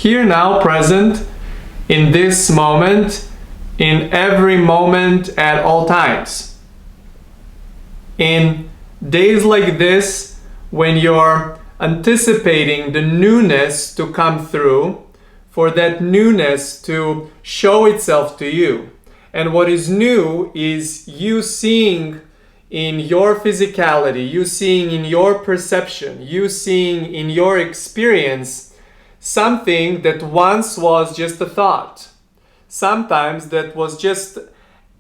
here, now, present, in this moment, in every moment, at all times. In days like this, when you're anticipating the newness to come through, for that newness to show itself to you. And what is new is you seeing in your physicality, you seeing in your perception, you seeing in your experience something that once was just a thought. Sometimes that was just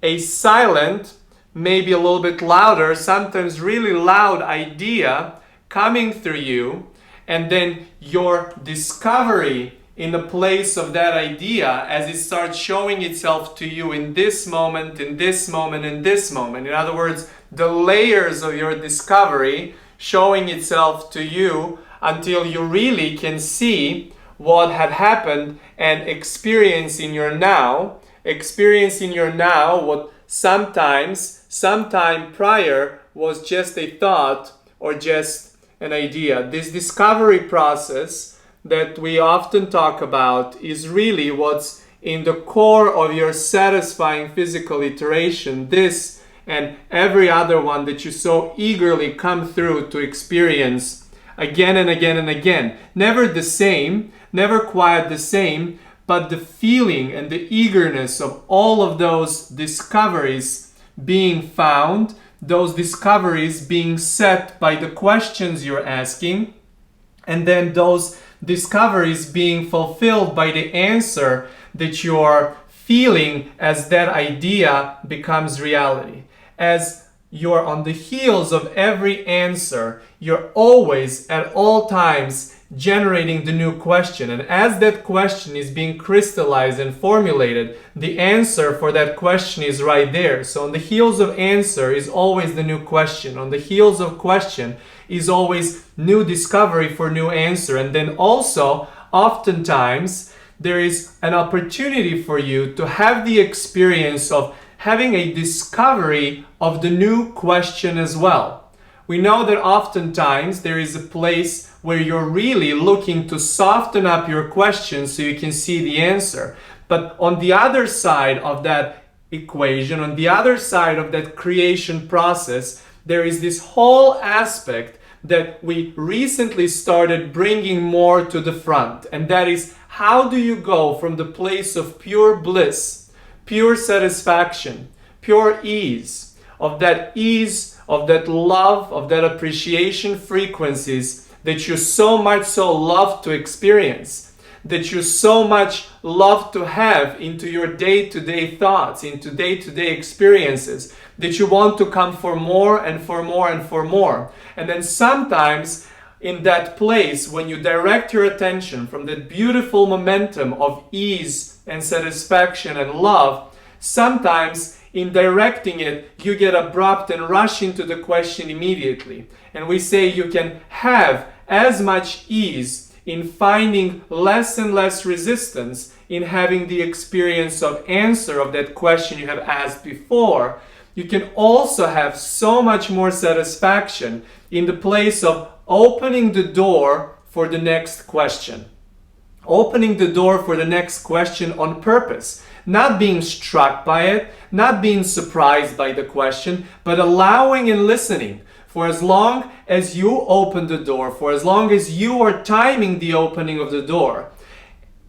a silent, maybe a little bit louder, sometimes really loud idea coming through you, and then your discovery in the place of that idea as it starts showing itself to you in this moment, in this moment, in this moment. In other words, the layers of your discovery showing itself to you until you really can see what had happened and experience in your now what sometime prior was just a thought or just an idea. This discovery process that we often talk about is really what's in the core of your satisfying physical iteration, this and every other one that you so eagerly come through to experience again and again and again. Never the same, never quite the same, but the feeling and the eagerness of all of those discoveries being found, those discoveries being set by the questions you're asking, and then those discoveries being fulfilled by the answer that you are feeling as that idea becomes reality. As you're on the heels of every answer, you're always at all times generating the new question. And as that question is being crystallized and formulated, the answer for that question is right there. So on the heels of answer is always the new question. On the heels of question is always new discovery for new answer. And then also, oftentimes, there is an opportunity for you to have the experience of having a discovery of the new question as well. We know that oftentimes there is a place where you're really looking to soften up your question so you can see the answer. But on the other side of that equation, on the other side of that creation process, there is this whole aspect that we recently started bringing more to the front. And that is, how do you go from the place of pure bliss, pure satisfaction, pure ease, of that love, of that appreciation frequencies that you so much so love to experience, that you so much love to have into your day-to-day thoughts, into day-to-day experiences, that you want to come for more and for more and for more. And then sometimes in that place, when you direct your attention from that beautiful momentum of ease and satisfaction and love, sometimes in directing it, you get abrupt and rush into the question immediately. And we say you can have as much ease in finding less and less resistance in having the experience of answer of that question you have asked before. You can also have so much more satisfaction in the place of opening the door for the next question. Opening the door for the next question on purpose. Not being struck by it, not being surprised by the question, but allowing and listening. For as long as you open the door, for as long as you are timing the opening of the door,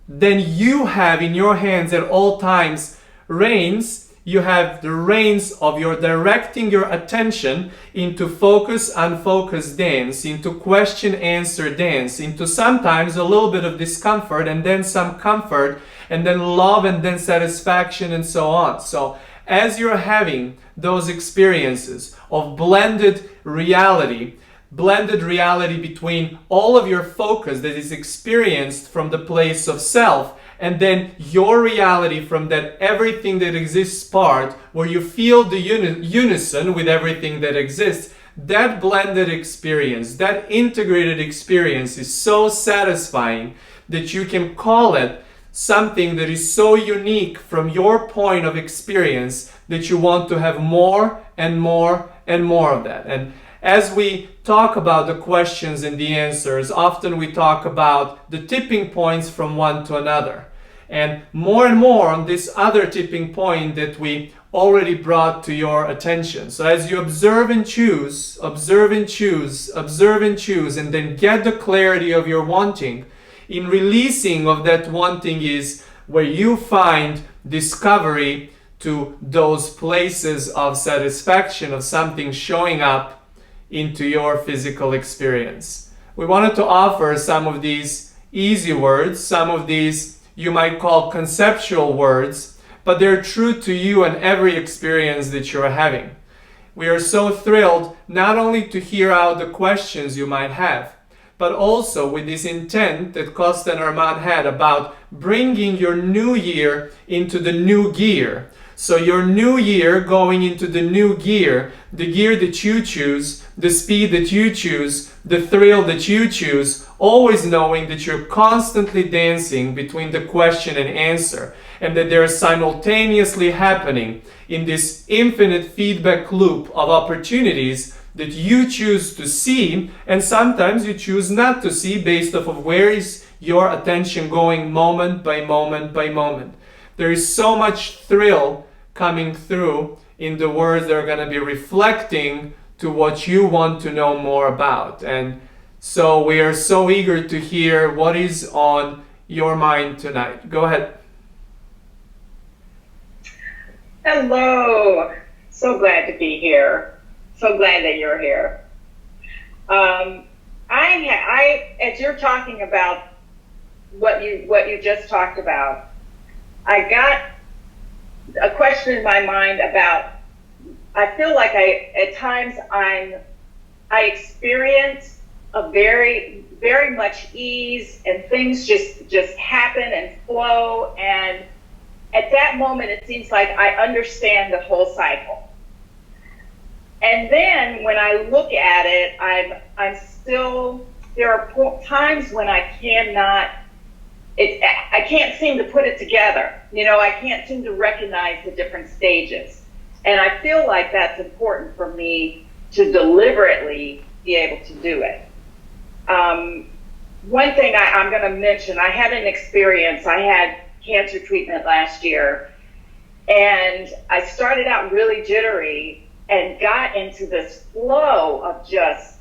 then you have in your hands at all times reins. You have the reins of your directing your attention into focus, unfocus dance, into question, answer dance, into sometimes a little bit of discomfort and then some comfort and then love and then satisfaction and so on. So as you're having those experiences of blended reality between all of your focus that is experienced from the place of self and then your reality from that everything that exists part where you feel the unison with everything that exists, that blended experience, that integrated experience is so satisfying that you can call it something that is so unique from your point of experience that you want to have more and more and more of that. And as we talk about the questions and the answers, often we talk about the tipping points from one to another. And more on this other tipping point that we already brought to your attention. So as you observe and choose, observe and choose, observe and choose, and then get the clarity of your wanting, in releasing of that wanting is where you find discovery to those places of satisfaction, of something showing up into your physical experience. We wanted to offer some of these easy words, some of these you might call conceptual words, but they're true to you and every experience that you're having. We are so thrilled not only to hear out the questions you might have, but also with this intent that Kosta and Armand had about bringing your new year into the new gear. So your new year going into the new gear, the gear that you choose, the speed that you choose, the thrill that you choose, always knowing that you're constantly dancing between the question and answer, and that they're simultaneously happening in this infinite feedback loop of opportunities that you choose to see, and sometimes you choose not to see based off of where is your attention going moment by moment by moment. There is so much thrill coming through in the words that are going to be reflecting to what you want to know more about. And so we are so eager to hear what is on your mind tonight. Go ahead. Hello. So glad to be here. So glad that you're here. As you're talking about what you just talked about, I got a question in my mind about, I feel like at times I experience a very, very much ease, and things just happen and flow, and at that moment it seems like I understand the whole cycle. And then when I look at it, I'm still, there are times when I can't seem to put it together. I can't seem to recognize the different stages. And I feel like that's important for me to deliberately be able to do it. One thing I'm going to mention, I had an experience. I had cancer treatment last year, and I started out really jittery and got into this flow of just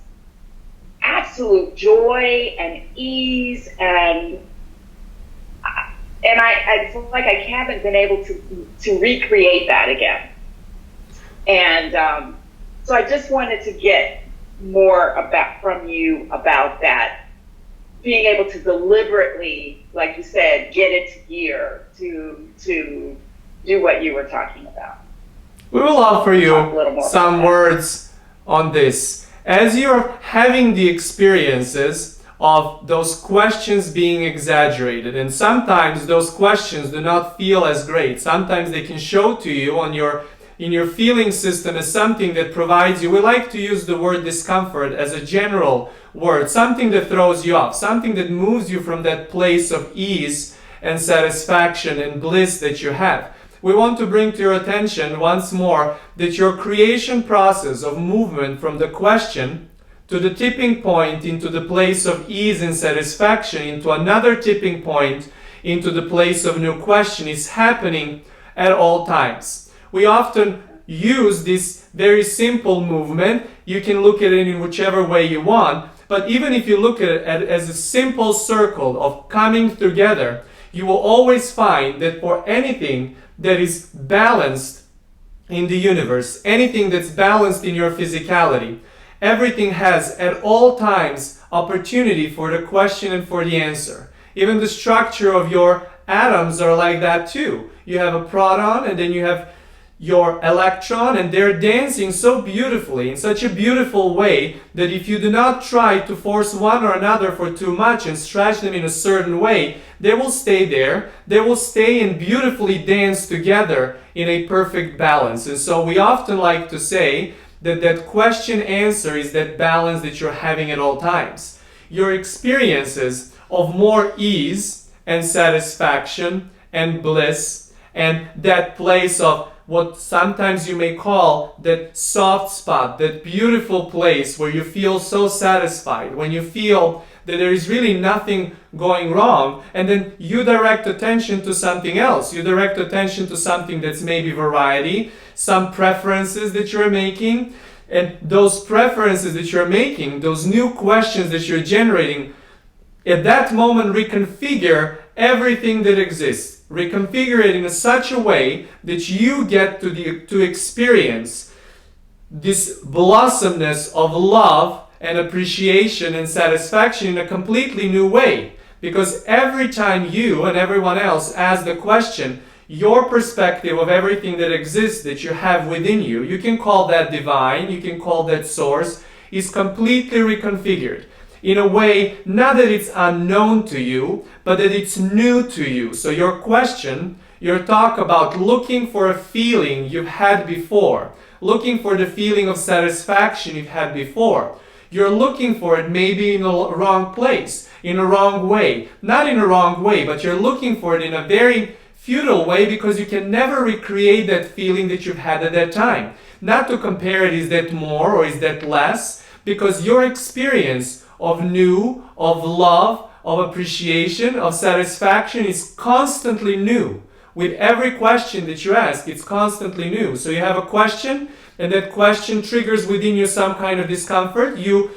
absolute joy and ease, and I feel like I haven't been able to recreate that again. And so I just wanted to get more from you about that, being able to deliberately, like you said, get into gear to do what you were talking about. We will offer you some words on this. As you're having the experiences of those questions being exaggerated, and sometimes those questions do not feel as great. Sometimes they can show to you in your feeling system as something that provides you. We like to use the word discomfort as a general word, something that throws you off, something that moves you from that place of ease and satisfaction and bliss that you have. We want to bring to your attention once more that your creation process of movement from the question to the tipping point into the place of ease and satisfaction, into another tipping point, into the place of new question, is happening at all times. We often use this very simple movement. You can look at it in whichever way you want, but even if you look at it as a simple circle of coming together, you will always find that for anything that is balanced in the universe, anything that's balanced in your physicality, everything has at all times opportunity for the question and for the answer. Even the structure of your atoms are like that too. You have a proton and then you have your electron, and they're dancing so beautifully in such a beautiful way that if you do not try to force one or another for too much and stretch them in a certain way, they will stay there. They will stay and beautifully dance together in a perfect balance. And so we often like to say that question answer is that balance that you're having at all times. Your experiences of more ease and satisfaction and bliss and that place of what sometimes you may call that soft spot, that beautiful place where you feel so satisfied, when you feel that there is really nothing going wrong, and then you direct attention to something else. You direct attention to something that's maybe variety, some preferences that you're making, and those preferences that you're making, those new questions that you're generating, at that moment reconfigure everything that exists. Reconfigure it in such a way that you get to experience this blossomness of love and appreciation and satisfaction in a completely new way. Because every time you and everyone else ask the question, your perspective of everything that exists that you have within you, you can call that divine, you can call that source, is completely reconfigured in a way, not that it's unknown to you, but that it's new to you. So your question, your talk about looking for a feeling you've had before, looking for the feeling of satisfaction you've had before, you're looking for it maybe in a wrong place, in a wrong way. Not in a wrong way, but you're looking for it in a very futile way, because you can never recreate that feeling that you've had at that time. Not to compare it, is that more or is that less, because your experience of new, of love, of appreciation, of satisfaction is constantly new. With every question that you ask, it's constantly new. So you have a question, and that question triggers within you some kind of discomfort. You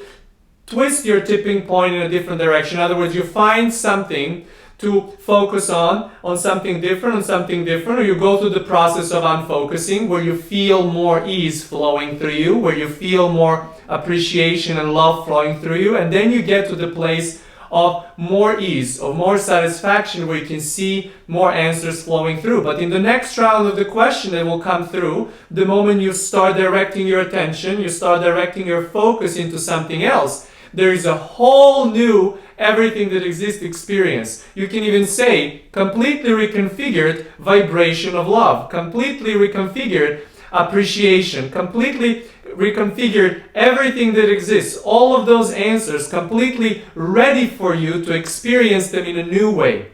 twist your tipping point in a different direction. In other words, you find something to focus on something different, or you go through the process of unfocusing, where you feel more ease flowing through you, where you feel more appreciation and love flowing through you, and then you get to the place of more ease, of more satisfaction, where you can see more answers flowing through. But in the next round of the question that will come through, the moment you start directing your attention, you start directing your focus into something else, there is a whole new everything that exists experience. You can even say completely reconfigured vibration of love, completely reconfigured appreciation, completely reconfigured everything that exists. All of those answers completely ready for you to experience them in a new way.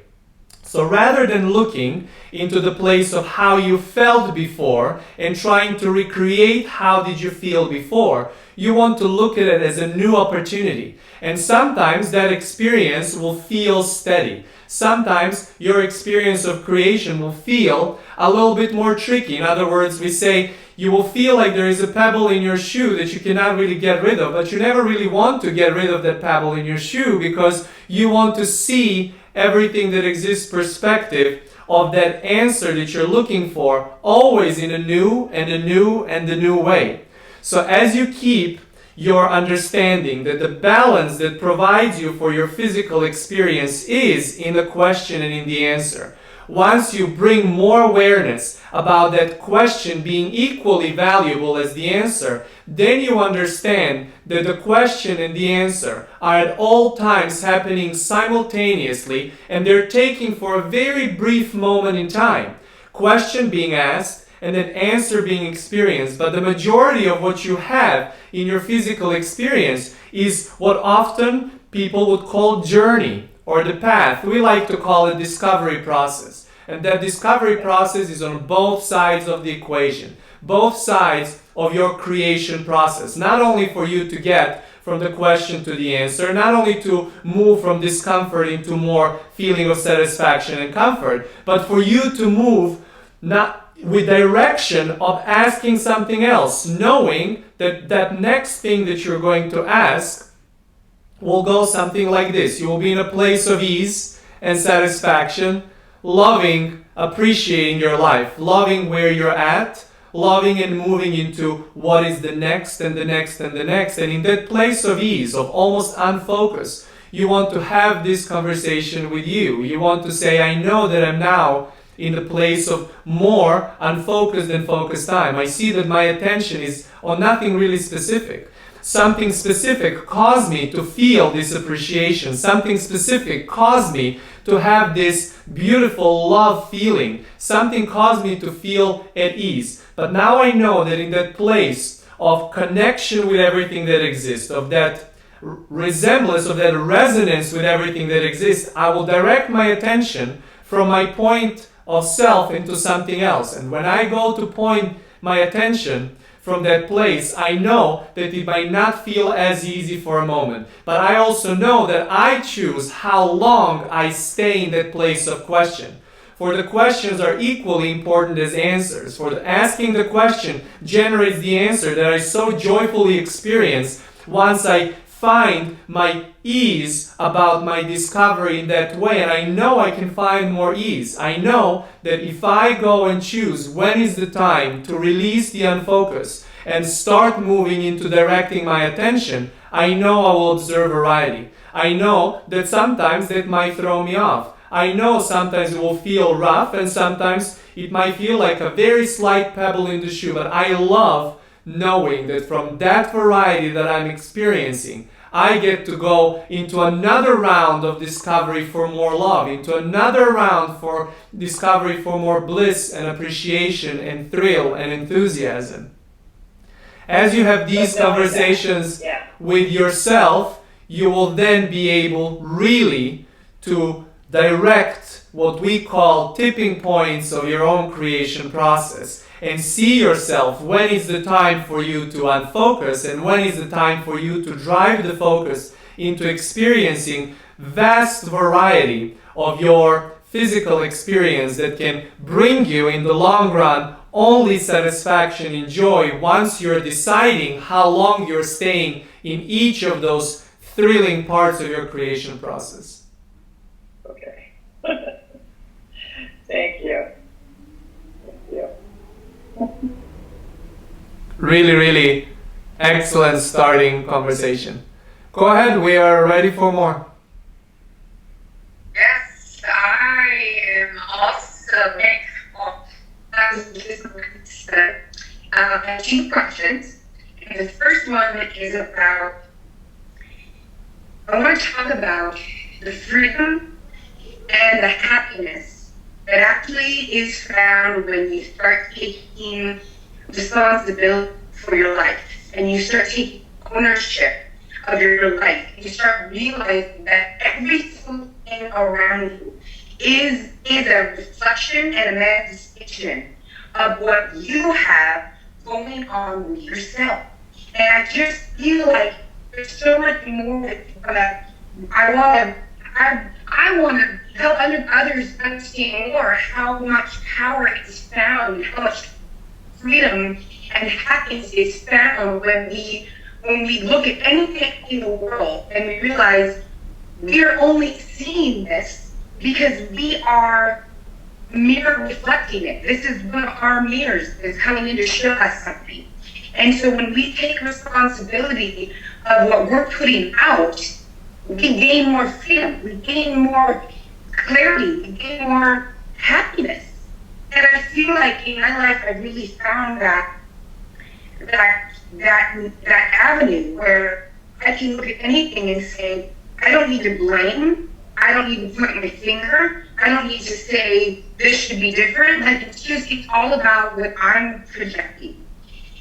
So rather than looking into the place of how you felt before and trying to recreate how did you feel before, you want to look at it as a new opportunity. And sometimes that experience will feel steady. Sometimes your experience of creation will feel a little bit more tricky. In other words, we say you will feel like there is a pebble in your shoe that you cannot really get rid of, but you never really want to get rid of that pebble in your shoe, because you want to see everything that exists perspective of that answer that you're looking for, always in a new and a new and a new way. So as you keep your understanding that the balance that provides you for your physical experience is in the question and in the answer, once you bring more awareness about that question being equally valuable as the answer, then you understand that the question and the answer are at all times happening simultaneously, and they're taking for a very brief moment in time. Question being asked and then answer being experienced, but the majority of what you have in your physical experience is what often people would call journey or the path. We like to call it discovery process. And that discovery process is on both sides of the equation, both sides of your creation process. Not only for you to get from the question to the answer, not only to move from discomfort into more feeling of satisfaction and comfort, but for you to move not with direction of asking something else, knowing that that next thing that you're going to ask will go something like this. You will be in a place of ease and satisfaction, loving, appreciating your life, loving where you're at, loving and moving into what is the next and the next and the next. And in that place of ease, of almost unfocus, you want to have this conversation with you. You want to say, I know that I'm now in the place of more unfocused than focused time. I see that my attention is on nothing really specific. Something specific caused me to feel this appreciation. Something specific caused me to have this beautiful love feeling. Something caused me to feel at ease. But now I know that in that place of connection with everything that exists, of that resemblance, of that resonance with everything that exists, I will direct my attention from my point of self into something else. And when I go to point my attention from that place, I know that it might not feel as easy for a moment. But I also know that I choose how long I stay in that place of question. For the questions are equally important as answers. For asking the question generates the answer that I so joyfully experience once I find my ease about my discovery in that way. And I know I can find more ease. I know that if I go and choose when is the time to release the unfocus and start moving into directing my attention, I know I will observe variety. I know that sometimes that might throw me off. I know sometimes it will feel rough and sometimes it might feel like a very slight pebble in the shoe, but I love knowing that from that variety that I'm experiencing, I get to go into another round of discovery for more love, into another round for discovery for more bliss and appreciation and thrill and enthusiasm. As you have these conversations with yourself, you will then be able really to direct what we call tipping points of your own creation process and see yourself when is the time for you to unfocus and when is the time for you to drive the focus into experiencing vast variety of your physical experience that can bring you in the long run only satisfaction and joy once you're deciding how long you're staying in each of those thrilling parts of your creation process. Okay. Thank you. Really, really excellent starting conversation. Go ahead, we are ready for more. Yes, I am also thankful. I have two questions. And the first one is about, I want to talk about the freedom and the happiness that actually is found when you start taking responsibility for your life and you start taking ownership of your life. You start realizing that everything around you is a reflection and a manifestation of what you have going on with yourself. And I just feel like there's so much more that I want to help others understand more how much power is found, how much freedom and happiness is found when we look at anything in the world and we realize we are only seeing this because we are mirror reflecting it. This is one of our mirrors that's coming in to show us something. And so when we take responsibility of what we're putting out, we gain more freedom, we gain more clarity, we gain more happiness. And I feel like in my life I really found that avenue where I can look at anything and say, I don't need to blame, I don't need to point my finger, I don't need to say this should be different. Like it's all about what I'm projecting.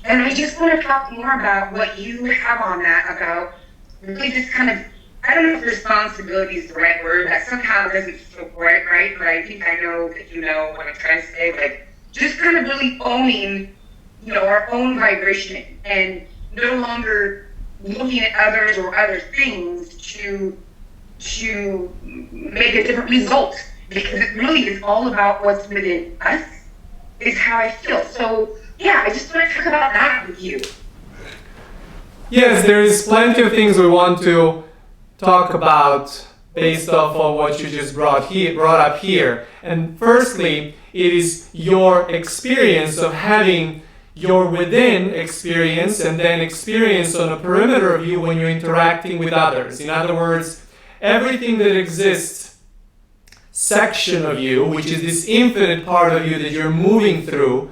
And I just want to talk more about what you have on that, about really just kind of, I don't know if responsibility is the right word, that somehow doesn't feel quite right, but I think I know that you know what I'm trying to say, like just kind of really owning, our own vibration and no longer looking at others or other things to make a different result, because it really is all about what's within us, is how I feel. So yeah, I just want to talk about that with you. Yes, there is plenty of things we want to talk about based off of what you just brought up here. And firstly, it is your experience of having your within experience and then experience on a perimeter of you when you're interacting with others. In other words, everything that exists section of you, which is this infinite part of you that you're moving through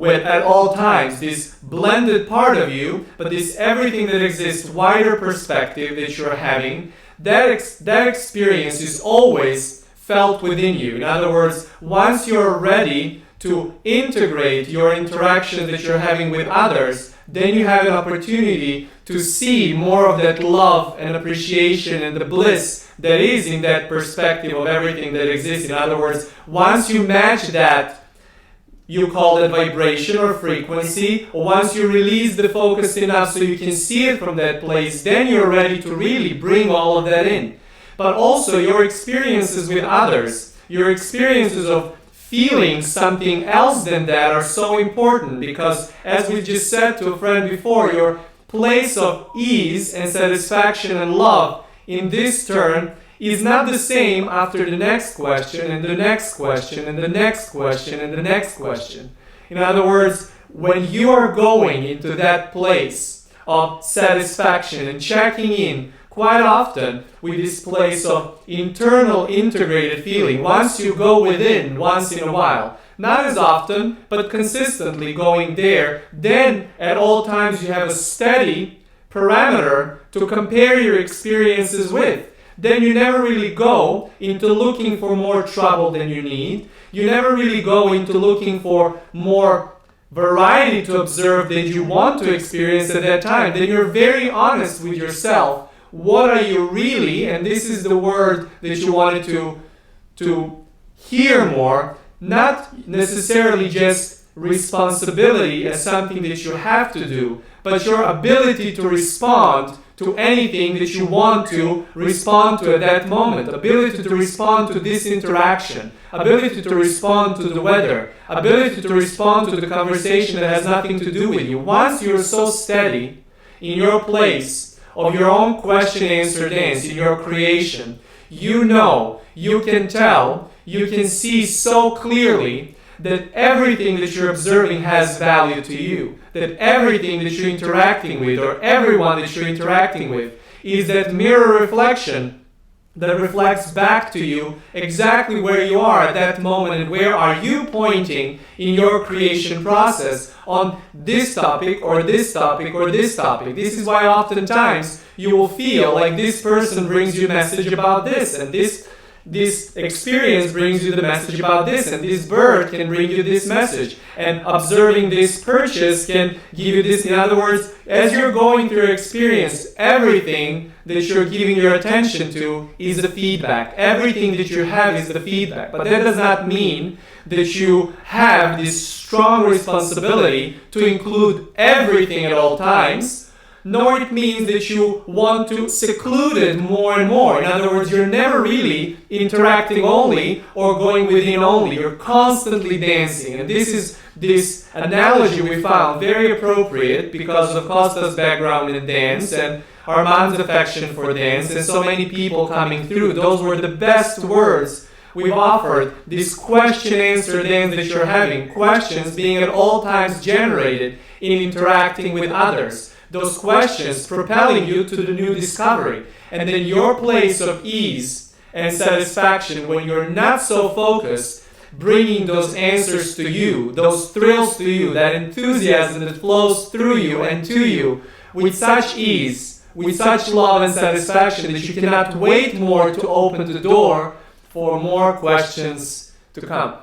at all times, this blended part of you, but this everything that exists wider perspective that you're having, that experience is always felt within you. In other words, once you're ready to integrate your interactions that you're having with others, then you have an opportunity to see more of that love and appreciation and the bliss that is in that perspective of everything that exists. In other words, once you match that, you call it vibration or frequency, or once you release the focus enough so you can see it from that place, then you're ready to really bring all of that in. But also your experiences with others, your experiences of feeling something else than that are so important, because as we just said to a friend before, your place of ease and satisfaction and love in this turn is not the same after the next question and the next question and the next question and the next question. In other words, when you are going into that place of satisfaction and checking in quite often with this place of internal integrated feeling, once you go within once in a while, not as often, but consistently going there, then at all times you have a steady parameter to compare your experiences with. Then you never really go into looking for more trouble than you need. You never really go into looking for more variety to observe that you want to experience at that time. Then you're very honest with yourself. What are you really, and this is the word that you wanted to hear more, not necessarily just responsibility as something that you have to do, but your ability to respond to anything that you want to respond to at that moment, ability to respond to this interaction, ability to respond to the weather, ability to respond to the conversation that has nothing to do with you. Once you're so steady in your place of your own question-answer dance, in your creation, you know, you can tell, you can see so clearly that everything that you're observing has value to you, that everything that you're interacting with, or everyone that you're interacting with, is that mirror reflection that reflects back to you exactly where you are at that moment and where are you pointing in your creation process on this topic or this topic or this topic. This is why oftentimes you will feel like this person brings you a message about this, and this experience brings you the message about this, and this bird can bring you this message, and observing this purchase can give you this. In other words, as you're going through your experience, everything that you're giving your attention to is the feedback. Everything that you have is the feedback. But that does not mean that you have this strong responsibility to include everything at all times, nor it means that you want to seclude it more and more. In other words, you're never really interacting only or going within only. You're constantly dancing. And this analogy we found very appropriate because of Kosta's background in dance and Armand's affection for dance and so many people coming through. Those were the best words we've offered. This question-answer dance that you're having, questions being at all times generated in interacting with others. Those questions propelling you to the new discovery. And then your place of ease and satisfaction when you're not so focused, bringing those answers to you, those thrills to you, that enthusiasm that flows through you and to you with such ease, with such love and satisfaction that you cannot wait more to open the door for more questions to come.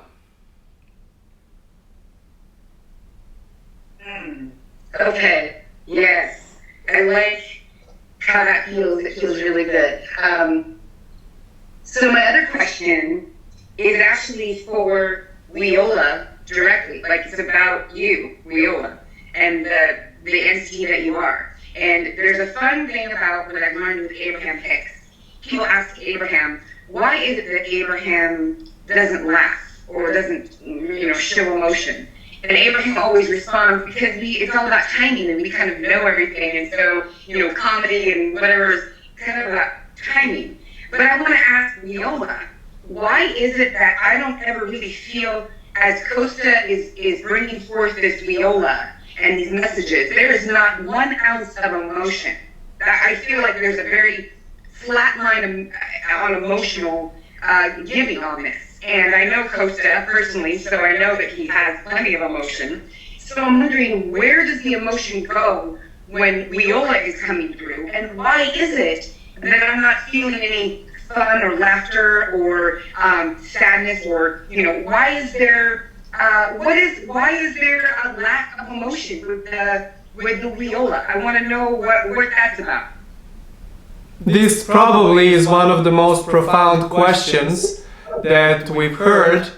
Okay. Yes, I like how that feels. It feels really good. So my other question is actually for Weola directly. Like, it's about you, Weola, and the entity that you are. And there's a fun thing about what I've learned with Abraham Hicks. People ask Abraham, why is it that Abraham doesn't laugh or doesn't, show emotion? And Abraham always responds, because it's all about timing and we kind of know everything. And so, comedy and whatever is kind of about timing. But I want to ask Weola, why is it that I don't ever really feel, as Kosta is bringing forth this Weola and these messages, there is not 1 ounce of emotion. I feel like there's a very flat line on emotional giving on this. And I know Kosta personally, so I know that he has plenty of emotion. So I'm wondering, where does the emotion go when Weola is coming through? And why is it that I'm not feeling any fun or laughter or sadness or, why is there a lack of emotion with with the Weola. I want to know what that's about. This probably is one of the most profound questions that we've heard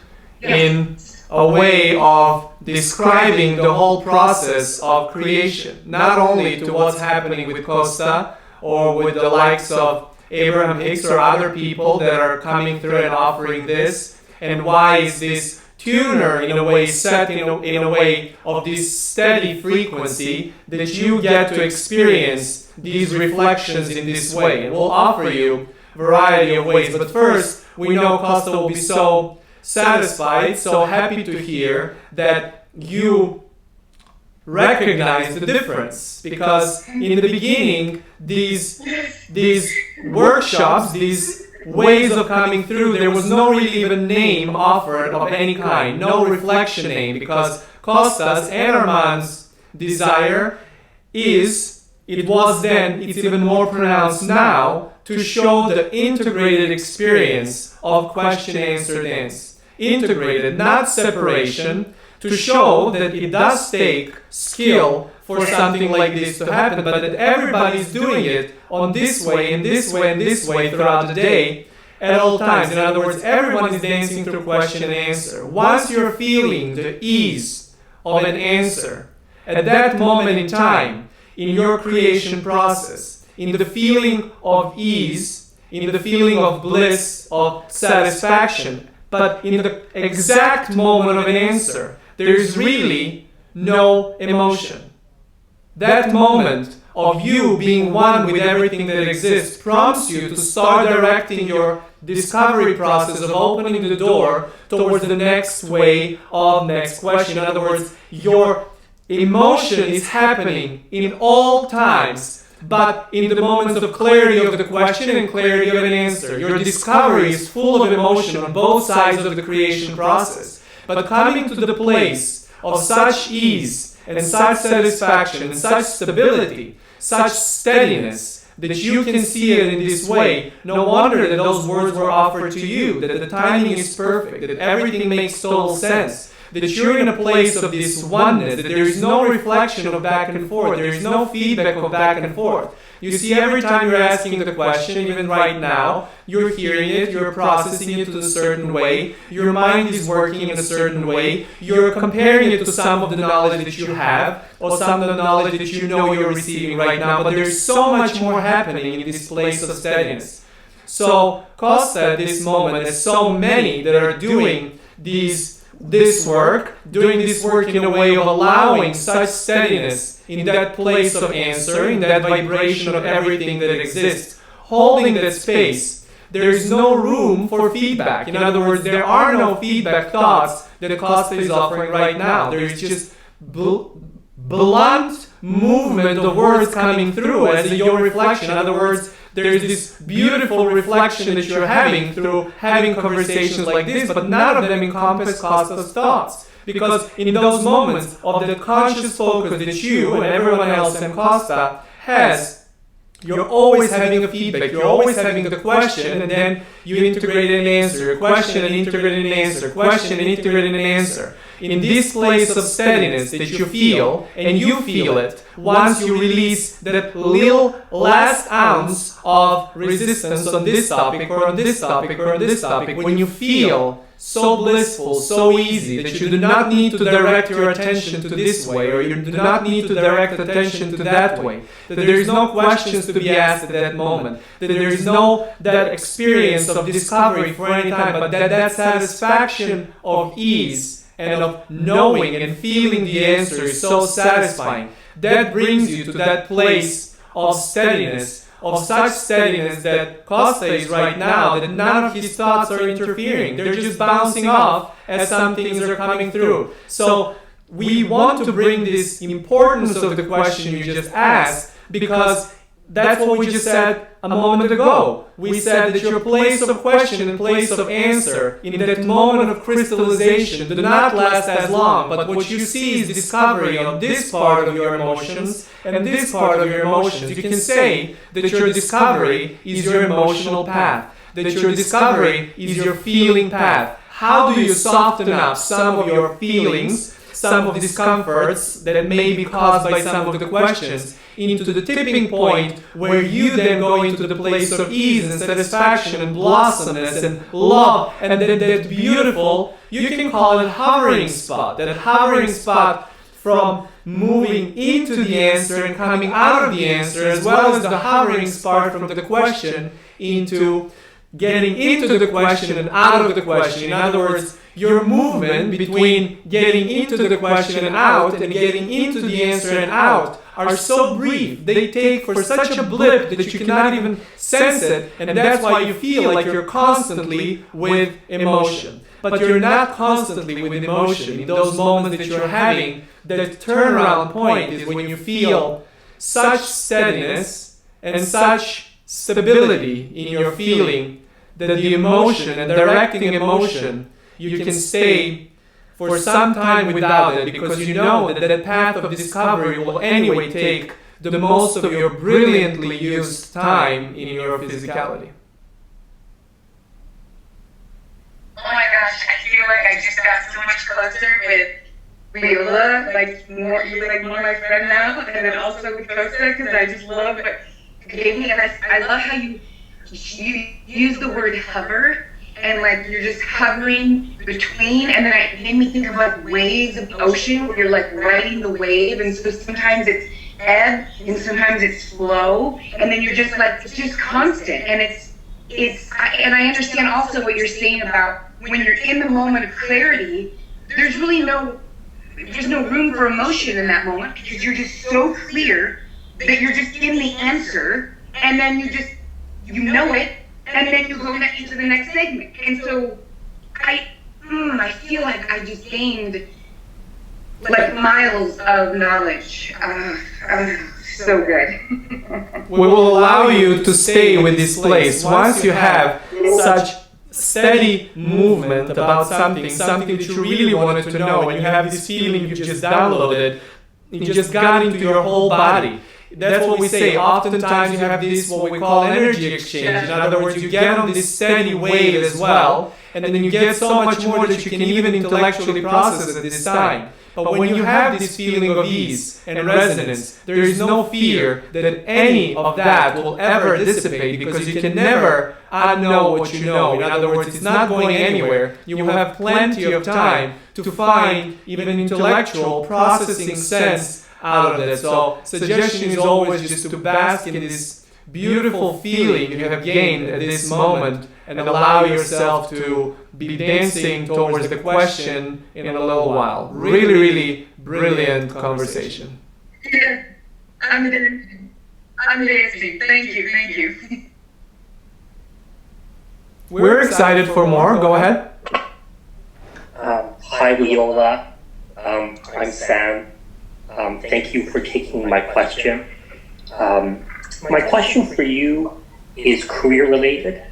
in a way of describing the whole process of creation, not only to what's happening with Kosta or with the likes of Abraham Hicks or other people that are coming through and offering this, and why is this tuner in a way set in a way of this steady frequency that you get to experience these reflections in this way. And we'll offer you a variety of ways, but first we know Kosta will be so satisfied, so happy to hear that you recognize the difference, because in the beginning these workshops, these ways of coming through, there was no really even name offered of any kind, no reflection name, because Kosta's and Armand's desire it was then, it's even more pronounced now, to show the integrated experience of question-answer dance. Integrated, not separation, to show that it does take skill for something like this to happen, but that everybody's doing it on this way, and this way, and this way throughout the day at all times. In other words, everyone is dancing through question and answer. Once you're feeling the ease of an answer, at that moment in time, in your creation process, in the feeling of ease, in the feeling of bliss, of satisfaction, but in the exact moment of an answer, there is really no emotion. That moment of you being one with everything that exists prompts you to start directing your discovery process of opening the door towards the next way of next question. In other words, your emotion is happening in all times, but in the moments of clarity of the question and clarity of an answer. Your discovery is full of emotion on both sides of the creation process. But coming to the place of such ease and such satisfaction and such stability, such steadiness, that you can see it in this way, no wonder that those words were offered to you, that the timing is perfect, that everything makes total sense, that you're in a place of this oneness, that there is no reflection of back and forth, there is no feedback of back and forth. You see, every time you're asking the question, even right now, you're hearing it, you're processing it in a certain way, your mind is working in a certain way, you're comparing it to some of the knowledge that you have, or some of the knowledge that you know you're receiving right now, but there's so much more happening in this place of steadiness. So, Kosta at this moment, there's so many that are doing this work in a way of allowing such steadiness in that place of answer, in that vibration of everything that exists, holding that space. There is no room for feedback. In other words, there are no feedback thoughts that Kosta is offering right now. There is just blunt movement of words coming through as your reflection. In other words, there is this beautiful reflection that you're having through having conversations like this, but none of them encompass Kosta's thoughts. Because in those moments of the conscious focus that you and everyone else and Kosta has, you're always having a feedback, you're always having the question, and then you integrate an answer, question and integrate an answer, question and integrate an answer. In this place of steadiness that you feel, and you feel it, once you release that little last ounce of resistance on this topic or on this topic or on this topic, when you feel so blissful, so easy, that you do not need to direct your attention to this way, or you do not need to direct attention to that way, that there is no questions to be asked at that moment, that there is no that experience of discovery for any time, but that satisfaction of ease and of knowing and feeling the answer is so satisfying. That brings you to that place of steadiness, of such steadiness that Kosta is right now, that none of his thoughts are interfering. They're just bouncing off as some things are coming through. So we want to bring this importance of the question you just asked, because that's what we just said a moment ago. We said that your place of question and place of answer in that moment of crystallization do not last as long, but what you see is discovery of this part of your emotions and this part of your emotions. You can say that your discovery is your emotional path, that your discovery is your feeling path. How do you soften up some of your feelings, some of the discomforts that may be caused by some of the questions into the tipping point where you then go into the place of ease and satisfaction and blossomness and love and that beautiful, you can call it hovering spot. That hovering spot from moving into the answer and coming out of the answer, as well as the hovering spot from the question into getting into the question and out of the question. In other words, your movement between getting into the question and out and getting into the answer and out are so brief. They take for such a blip that you cannot even sense it, and that's why you feel like you're constantly with emotion. But you're not constantly with emotion. In those moments that you're having, that turnaround point is when you feel such steadiness and such stability in your feeling that the emotion and directing emotion, you can stay for some time without it, because you know that that path of discovery will anyway take the most of your brilliantly used time in your physicality. Oh my gosh, I feel like I just got so much closer with Weola, you're like more my friend now, and then also with Kosta, because I just love what you gave me, and I love how you use the word hover, and like you're just hovering between, and then it made me think of like waves of the ocean where you're like riding the wave, and so sometimes it's ebb and sometimes it's flow, and then you're just like, it's just constant, and and I understand also what you're saying about when you're in the moment of clarity, there's no room for emotion in that moment, because you're just so clear that you're just in the answer, and then you know it, and then you go into the next segment. And so I feel like I just gained like miles of knowledge. So good. We will allow you to stay with this place once you have such steady movement about something that you really wanted to know, and you have this feeling you just downloaded, it just got into your whole body. That's what we say. Oftentimes you have this, what we call energy exchange. In other words, you get on this steady wave as well, and then you get so much more that you can even intellectually process at this time. But when you have this feeling of ease and resonance, there is no fear that any of that will ever dissipate, because you can never unknow what you know. In other words, it's not going anywhere. You will have plenty of time to find even intellectual processing sense out of it. So suggestion is always just to bask in this beautiful feeling you have gained at this moment, and allow yourself to be dancing towards the question in a little while. Really, really brilliant conversation. I'm dancing. Thank you. We're excited for more. Go ahead. Hi, Weola. I'm Sam. Thank you for taking my question. My question for you is career related.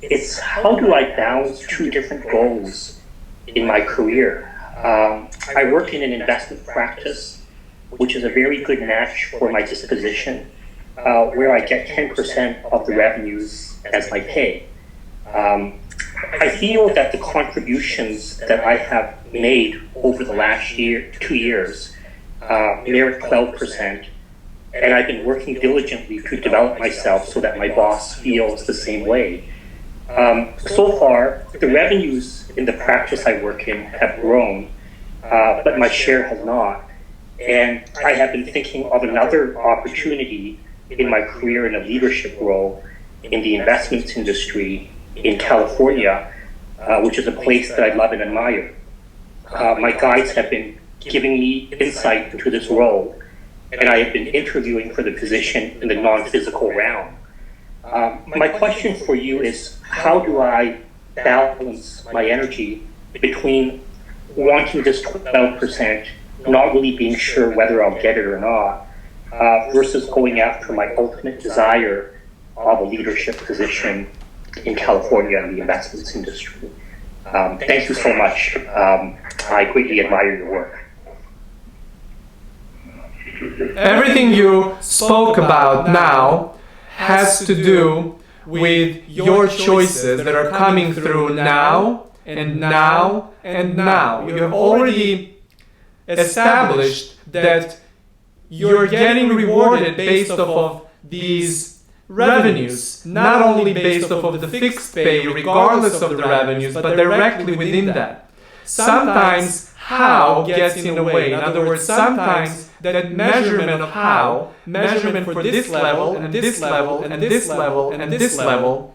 It's how do I balance two different goals in my career? I work in an investment practice, which is a very good match for my disposition, where I get 10% of the revenues as my pay. I feel that the contributions that I have made over the last 2 years merit 12%, and I've been working diligently to develop myself so that my boss feels the same way. So far, the revenues in the practice I work in have grown, but my share has not. And I have been thinking of another opportunity in my career in a leadership role in the investments industry in California, which is a place that I love and admire. My guides have been giving me insight into this role, and I have been interviewing for the position in the non-physical realm. My question for you is, how do I balance my energy between wanting this 12%, not really being sure whether I'll get it or not, versus going after my ultimate desire of a leadership position in California in the investments industry? Thank you so much. I greatly admire your work. Everything you spoke about now has to do with your choices that are coming through now and now and now. You have already established that you're getting rewarded based off of these revenues, not only based off of the fixed pay regardless of the revenues, but directly within that. Sometimes how gets in the way. In other words, sometimes that measurement of how, measurement for this level and this level and this level and this level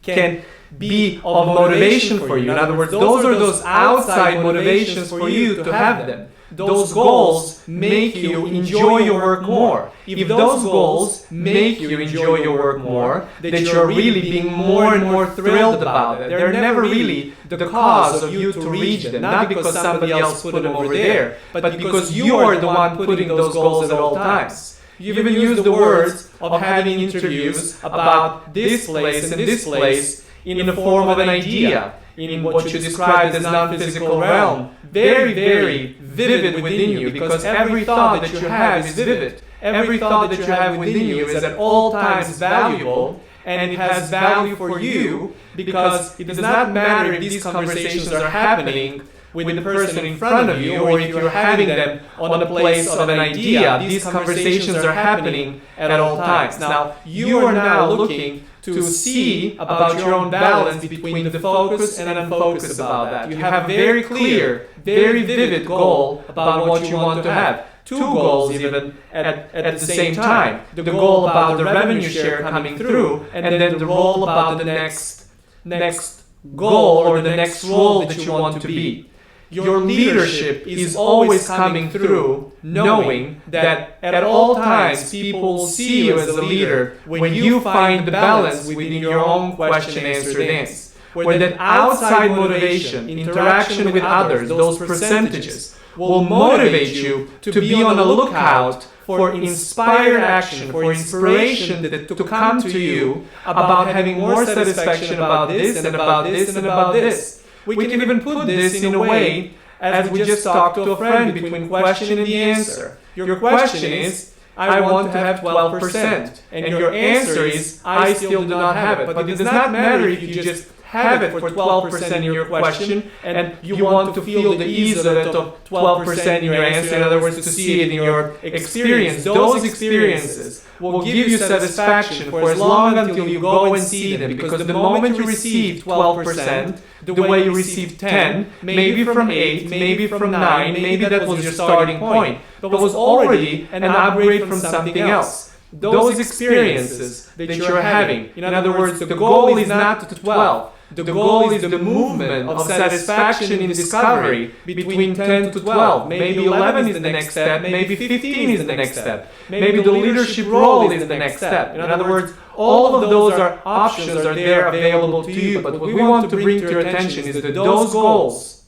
can be of motivation for you. In other words, those are those outside motivations for you to have them. Those goals make you enjoy your work more. If those goals make you enjoy your work more, that you're really being more and more thrilled about it. They're never really the cause of you to reach them, not because somebody else put them over there, but because you are the one putting those goals at all times. You even use the words of having interviews about this place and this place in the form of an idea, in what you described as non-physical realm. Very, very vivid within you, because every thought that you have is vivid. Every thought that you have within you is at all times valuable, and it has value for you because it does not matter if these conversations are happening with the person in front of you or if you're having them on the place of an idea. These conversations are happening at all times. Now, you are now looking to see about your own balance between the focus and unfocus about that. You have a very clear, very vivid goal about what you want to have. Two goals even at the same time. The goal about the revenue share coming through, and then the goal about the next goal or the next role that you want to be. Your leadership is always coming through knowing that at all times people will see you as a leader when you find the balance within your own question-answer dance, where that outside motivation, interaction with others, those percentages, will motivate you to be on the lookout for inspired action, for inspiration to come to you about having more satisfaction about this and about this and about this. We can even put this in a way as we just talked to a friend between question and the answer. Your question is, I want to have 12%. And your answer is, I still do not have it. But it does not matter if you just have it for 12% in your question and you want to feel the ease of it of 12% in your answer. In other words, to see it in your experience. Those experiences will give you satisfaction for as long until you go and see them, because the moment you receive 12%, the way you receive 10, maybe from 8, maybe from 9, maybe that was your starting point, but was already an upgrade from something else. Those experiences that you're having, in other words, the goal is not to 12. The goal is the movement of satisfaction in discovery between 10 to 12. Maybe 11 is the next step, maybe 15 is the next step, maybe the leadership role is the next step. In other words, all of those are options are there available to you, but what we want to bring to your attention is that those goals,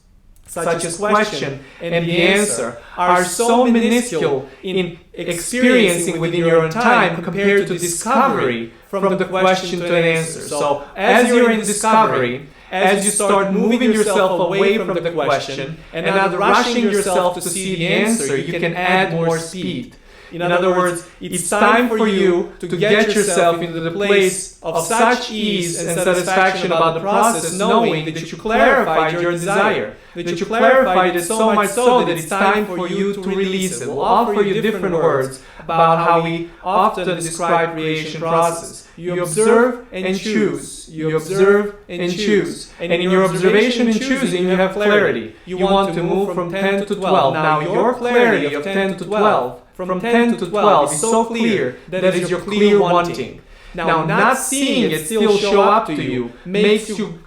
such as question and the answer, are so minuscule in experiencing within your own time compared to discovery from the question to an answer. So as you're in discovery, as you start moving yourself away from the question and not rushing yourself to see the answer, you can add more speed. In other words, it's time for you to get yourself into the place of such ease and satisfaction about the process, knowing that you clarified your desire, that you clarified it so much so that it's time for you to release it. We'll offer you different words about how we often describe creation process. You observe and choose. You observe and choose. And in your observation and choosing, you have clarity. You want to move from 10 to 12. Now, your clarity of 10 to 12, from 10 to 12 is so clear that is your clear wanting. Now, not seeing it still show up to you makes you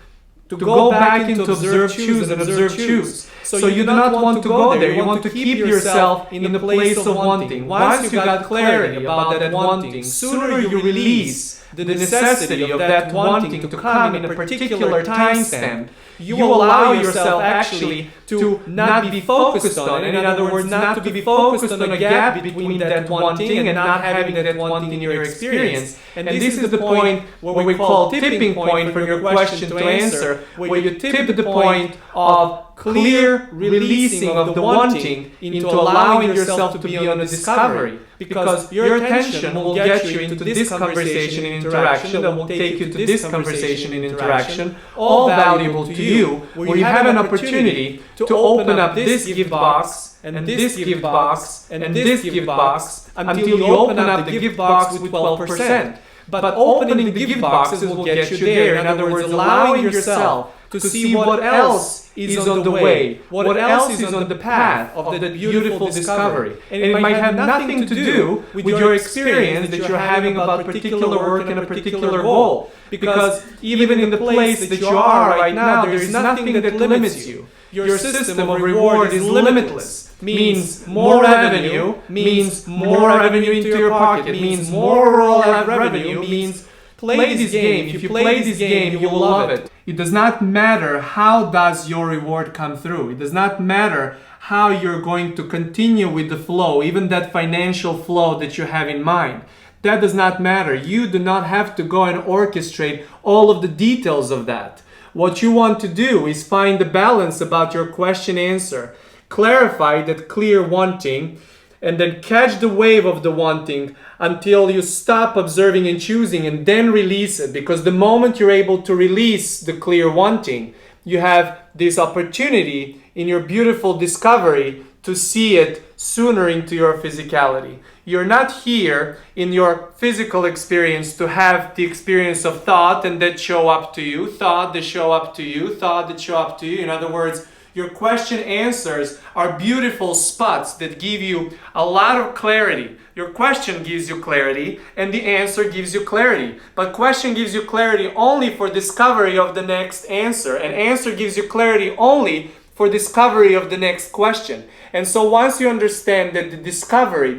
to go back into observe, choose, and observe, choose. So you do not want to go there. You want to keep yourself in the place of wanting. Once you got clarity about that wanting, sooner you release the necessity of that wanting to come in a particular time stamp, you allow yourself actually to not be focused on it. In other words, not to be focused on a gap between that wanting and not having that wanting in your experience. And this is the point where we call tipping point from your question to answer, where you tip the point of clear releasing of the wanting into allowing yourself to be on a discovery, because your attention will get you into this conversation and interaction that will take you to this conversation and interaction, all valuable to you, where you have an opportunity to open up this gift box and this gift box and this gift box until you open up the gift box with 12%. But opening the gift boxes will get you there. In other words, allowing yourself to see what else is on the way, what else is on the path of the beautiful discovery. And it might have nothing to do with your experience that you're having about particular work and a particular goal. Because even in the place that you are right now, there is nothing that limits you. Your system of reward is limitless. Means more revenue, means more revenue into your pocket, means more revenue, means play this game. If you play this game, you will love it. It does not matter how does your reward come through. It does not matter how you're going to continue with the flow, even that financial flow that you have in mind. That does not matter. You do not have to go and orchestrate all of the details of that. What you want to do is find the balance about your question answer. Clarify that clear wanting, and then catch the wave of the wanting until you stop observing and choosing, and then release it. Because the moment you're able to release the clear wanting, you have this opportunity in your beautiful discovery to see it sooner into your physicality. You're not here in your physical experience to have the experience of thought and that show up to you, thought that show up to you, thought that show up to you. In other words, your question answers are beautiful spots that give you a lot of clarity. Your question gives you clarity and the answer gives you clarity. But question gives you clarity only for discovery of the next answer. And answer gives you clarity only for discovery of the next question. And so once you understand that the discovery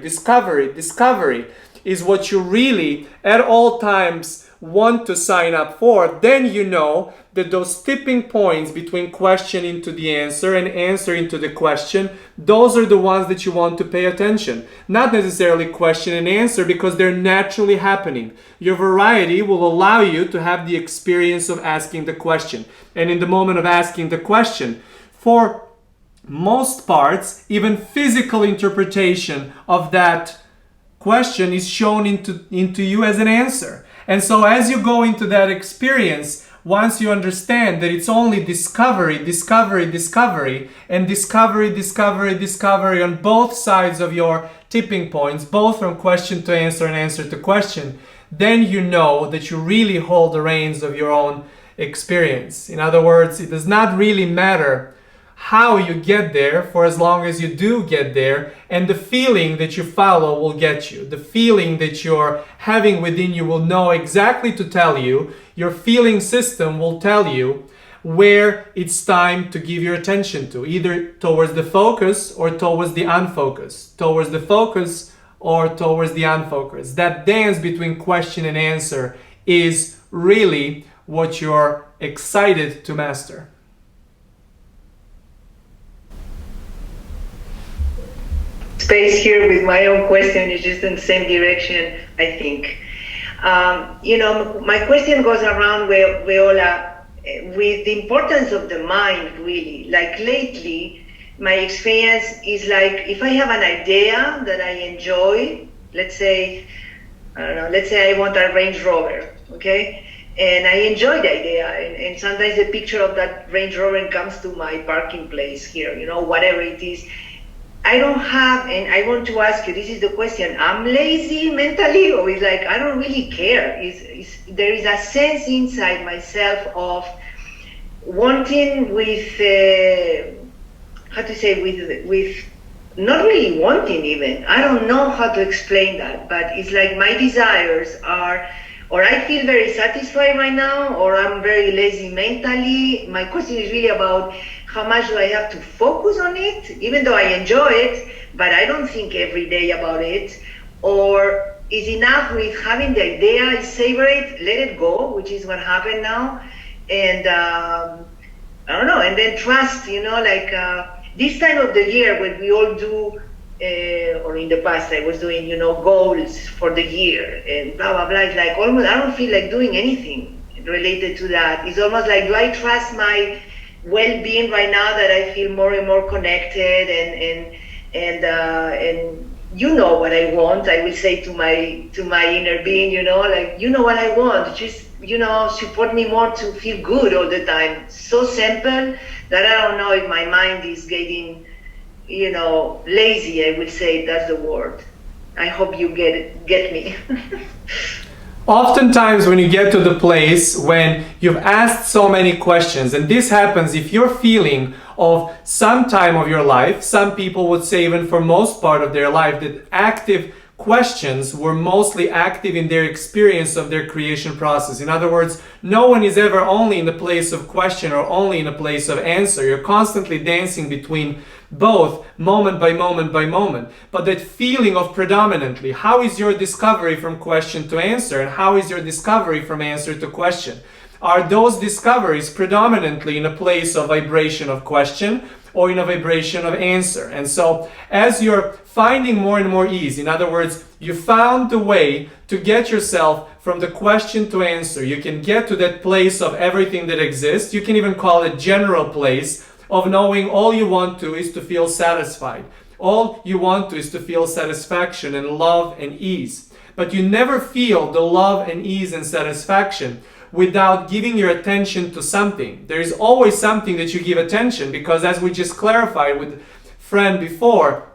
is what you really at all times want to sign up for, then you know that those tipping points between question into the answer and answer into the question, those are the ones that you want to pay attention. Not necessarily question and answer, because they're naturally happening. Your variety will allow you to have the experience of asking the question. And in the moment of asking the question, for most parts, even physical interpretation of that question is shown into you as an answer. And so as you go into that experience, once you understand that it's only discovery, and discovery on both sides of your tipping points, both from question to answer and answer to question, then you know that you really hold the reins of your own experience. In other words, it does not really matter how you get there, for as long as you do get there, and the feeling that you follow will get you. The feeling that you're having within you will know exactly to tell you. Your feeling system will tell you where it's time to give your attention to, either towards the focus or towards the unfocus, towards the focus or towards the unfocus. That dance between question and answer is really what you're excited to master. Space here with my own question is just in the same direction, I think. My question goes around Weola with the importance of the mind, really. Like lately, my experience is like if I have an idea that I enjoy, let's say I want a Range Rover, okay? And I enjoy the idea, and sometimes a picture of that Range Rover comes to my parking place here, whatever it is. I don't have, and I want to ask you, this is the question, I'm lazy mentally, or it's like, I don't really care. There is a sense inside myself of wanting with not really wanting even. I don't know how to explain that, but it's like my desires are, or I feel very satisfied right now, or I'm very lazy mentally. My question is really about how much do I have to focus on it, even though I enjoy it, but I don't think every day about it, or is enough with having the idea, I savor it, let it go, which is what happened now, and I don't know, and then trust, this time of the year when we all do, or in the past I was doing, goals for the year and blah, blah, blah. It's like almost, I don't feel like doing anything related to that. It's almost like, do I trust my well-being right now that I feel more and more connected and you know what I want. I will say to my inner being, like, you know what I want. Just, support me more to feel good all the time. So simple that I don't know if my mind is getting, lazy. I will say that's the word. I hope you get me. Oftentimes when you get to the place when you've asked so many questions, and this happens if you're feeling of some time of your life, some people would say even for most part of their life, that active questions were mostly active in their experience of their creation process. In other words, no one is ever only in the place of question or only in a place of answer. You're constantly dancing between both, moment by moment by moment. But that feeling of predominantly, how is your discovery from question to answer, and how is your discovery from answer to question? Are those discoveries predominantly in a place of vibration of question or in a vibration of answer? And so as you're finding more and more ease, in other words, you found the way to get yourself from the question to answer, you can get to that place of everything that exists. You can even call it general place of knowing all you want to is to feel satisfied. All you want to is to feel satisfaction and love and ease. But you never feel the love and ease and satisfaction without giving your attention to something. There is always something that you give attention, because as we just clarified with friend before,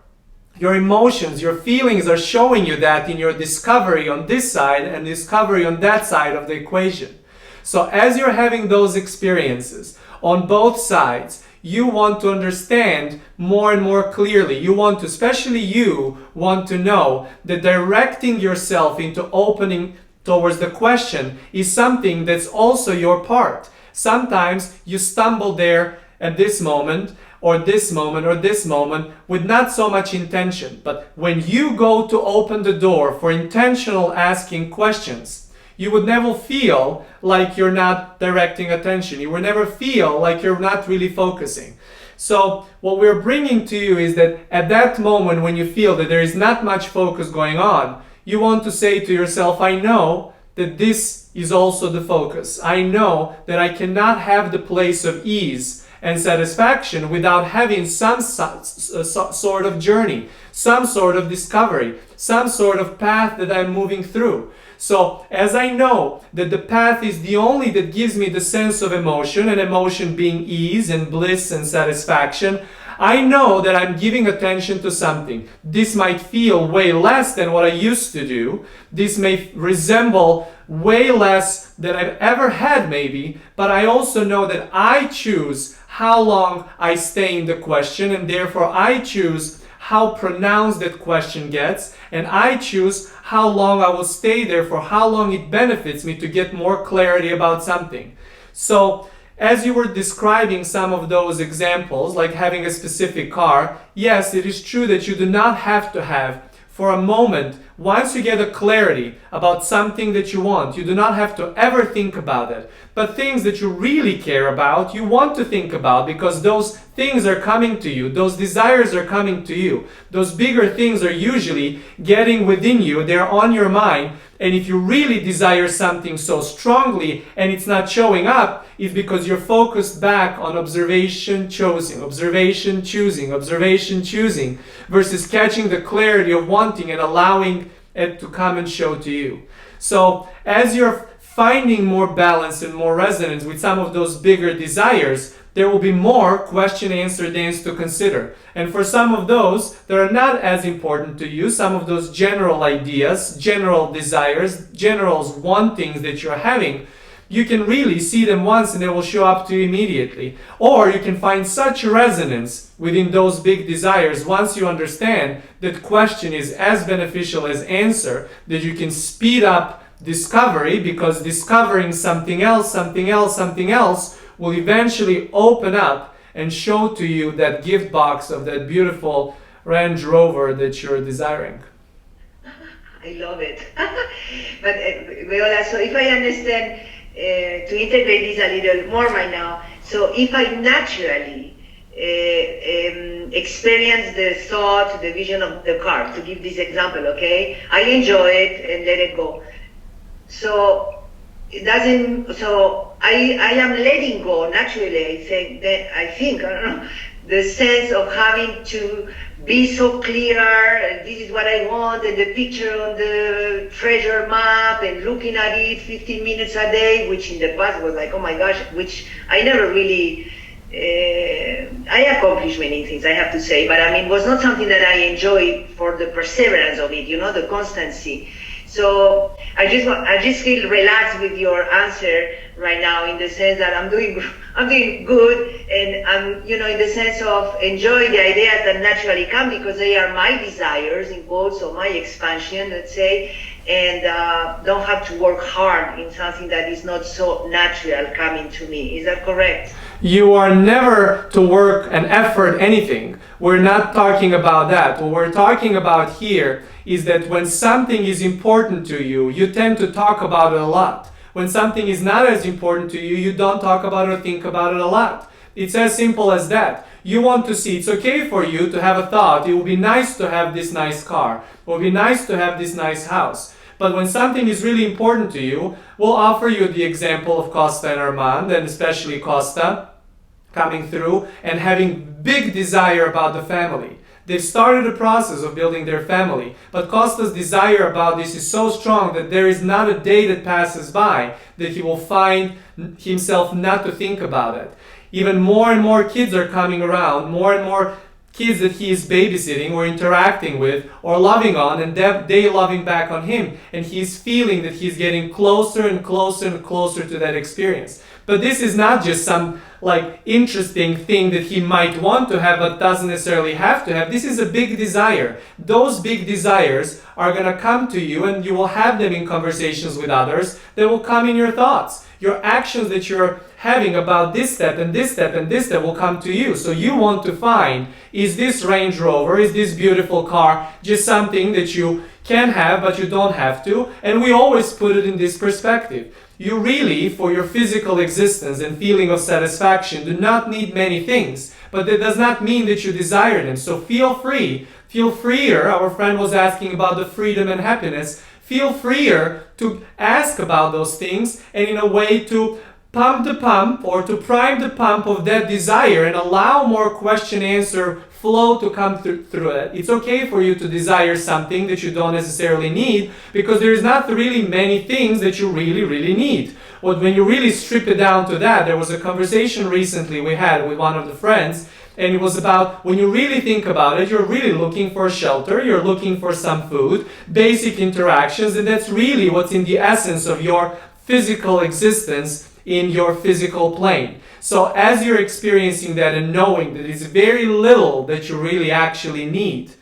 your emotions, your feelings are showing you that in your discovery on this side and discovery on that side of the equation. So as you're having those experiences on both sides, you want to understand more and more clearly. You want to, especially you, want to know that directing yourself into opening towards the question is something that's also your part. Sometimes you stumble there at this moment, or this moment, or this moment, with not so much intention. But when you go to open the door for intentional asking questions, you would never feel like you're not directing attention. You would never feel like you're not really focusing. So what we're bringing to you is that at that moment when you feel that there is not much focus going on, you want to say to yourself, I know that this is also the focus. I know that I cannot have the place of ease and satisfaction without having some sort of journey, some sort of discovery, some sort of path that I'm moving through. So as I know that the path is the only that gives me the sense of emotion, and emotion being ease and bliss and satisfaction, I know that I'm giving attention to something. This might feel way less than what I used to do. This may resemble way less than I've ever had maybe, but I also know that I choose how long I stay in the question, and therefore I choose how pronounced that question gets, and I choose how long I will stay there, for how long it benefits me to get more clarity about something. So as you were describing some of those examples, like having a specific car, yes, it is true that you do not have to have, for a moment, once you get a clarity about something that you want, you do not have to ever think about it. But things that you really care about, you want to think about, because those things are coming to you, those desires are coming to you. Those bigger things are usually getting within you, they're on your mind. And if you really desire something so strongly and it's not showing up, it's because you're focused back on observation, choosing, observation, choosing, observation, choosing, versus catching the clarity of wanting and allowing it to come and show to you. So as you're finding more balance and more resonance with some of those bigger desires, there will be more question-answer dance to consider. And for some of those that are not as important to you, some of those general ideas, general desires, general wantings that you're having, you can really see them once and they will show up to you immediately. Or you can find such resonance within those big desires once you understand that question is as beneficial as answer, that you can speed up discovery, because discovering something else, something else, something else will eventually open up and show to you that gift box of that beautiful Range Rover that you're desiring. I love it. But Weola, so if I understand, to integrate this a little more right now, so if I naturally experience the thought, the vision of the car, to give this example, okay? I enjoy it and let it go. So it doesn't, so I am letting go naturally. I think, I don't know, the sense of having to be so clear, this is what I want, and the picture on the treasure map, and looking at it 15 minutes a day, which in the past was like, oh my gosh, which I never really, I accomplished many things, I have to say, but I mean, it was not something that I enjoyed for the perseverance of it, the constancy. So I just feel relaxed with your answer right now, in the sense that I'm doing good, and I'm, in the sense of enjoy the ideas that naturally come, because they are my desires, in quotes, or my expansion, let's say, and don't have to work hard in something that is not so natural coming to me. Is that correct? You are never to work and effort anything. We're not talking about that. What we're talking about here is that when something is important to you, you tend to talk about it a lot. When something is not as important to you, you don't talk about it or think about it a lot. It's as simple as that. You want to see, it's okay for you to have a thought, it would be nice to have this nice car, it would be nice to have this nice house. But when something is really important to you, we'll offer you the example of Kosta and Armand, and especially Kosta, coming through and having big desire about the family. They've started the process of building their family, but Kosta's desire about this is so strong that there is not a day that passes by that he will find himself not to think about it. Even more and more kids are coming around, more and more kids that he is babysitting or interacting with or loving on, and they loving back on him, and he's feeling that he's getting closer and closer and closer to that experience. But this is not just some interesting thing that he might want to have but doesn't necessarily have to have. This is a big desire. Those big desires are going to come to you, and you will have them in conversations with others. They will come in your thoughts. Your actions that you're having about this step and this step and this step will come to you. So you want to find, is this Range Rover, is this beautiful car just something that you can have but you don't have to? And we always put it in this perspective. You really, for your physical existence and feeling of satisfaction, do not need many things, but that does not mean that you desire them. So feel free, feel freer. Our friend was asking about the freedom and happiness. Feel freer to ask about those things, and in a way to pump the pump or to prime the pump of that desire and allow more question-answer flow to come through it. It's okay for you to desire something that you don't necessarily need, because there's not really many things that you really need. But when you really strip it down to that, there was a conversation recently we had with one of the friends, and it was about, when you really think about it, you're really looking for shelter, you're looking for some food, basic interactions, and that's really what's in the essence of your physical existence in your physical plane. So as you're experiencing that and knowing that it's very little that you really actually need,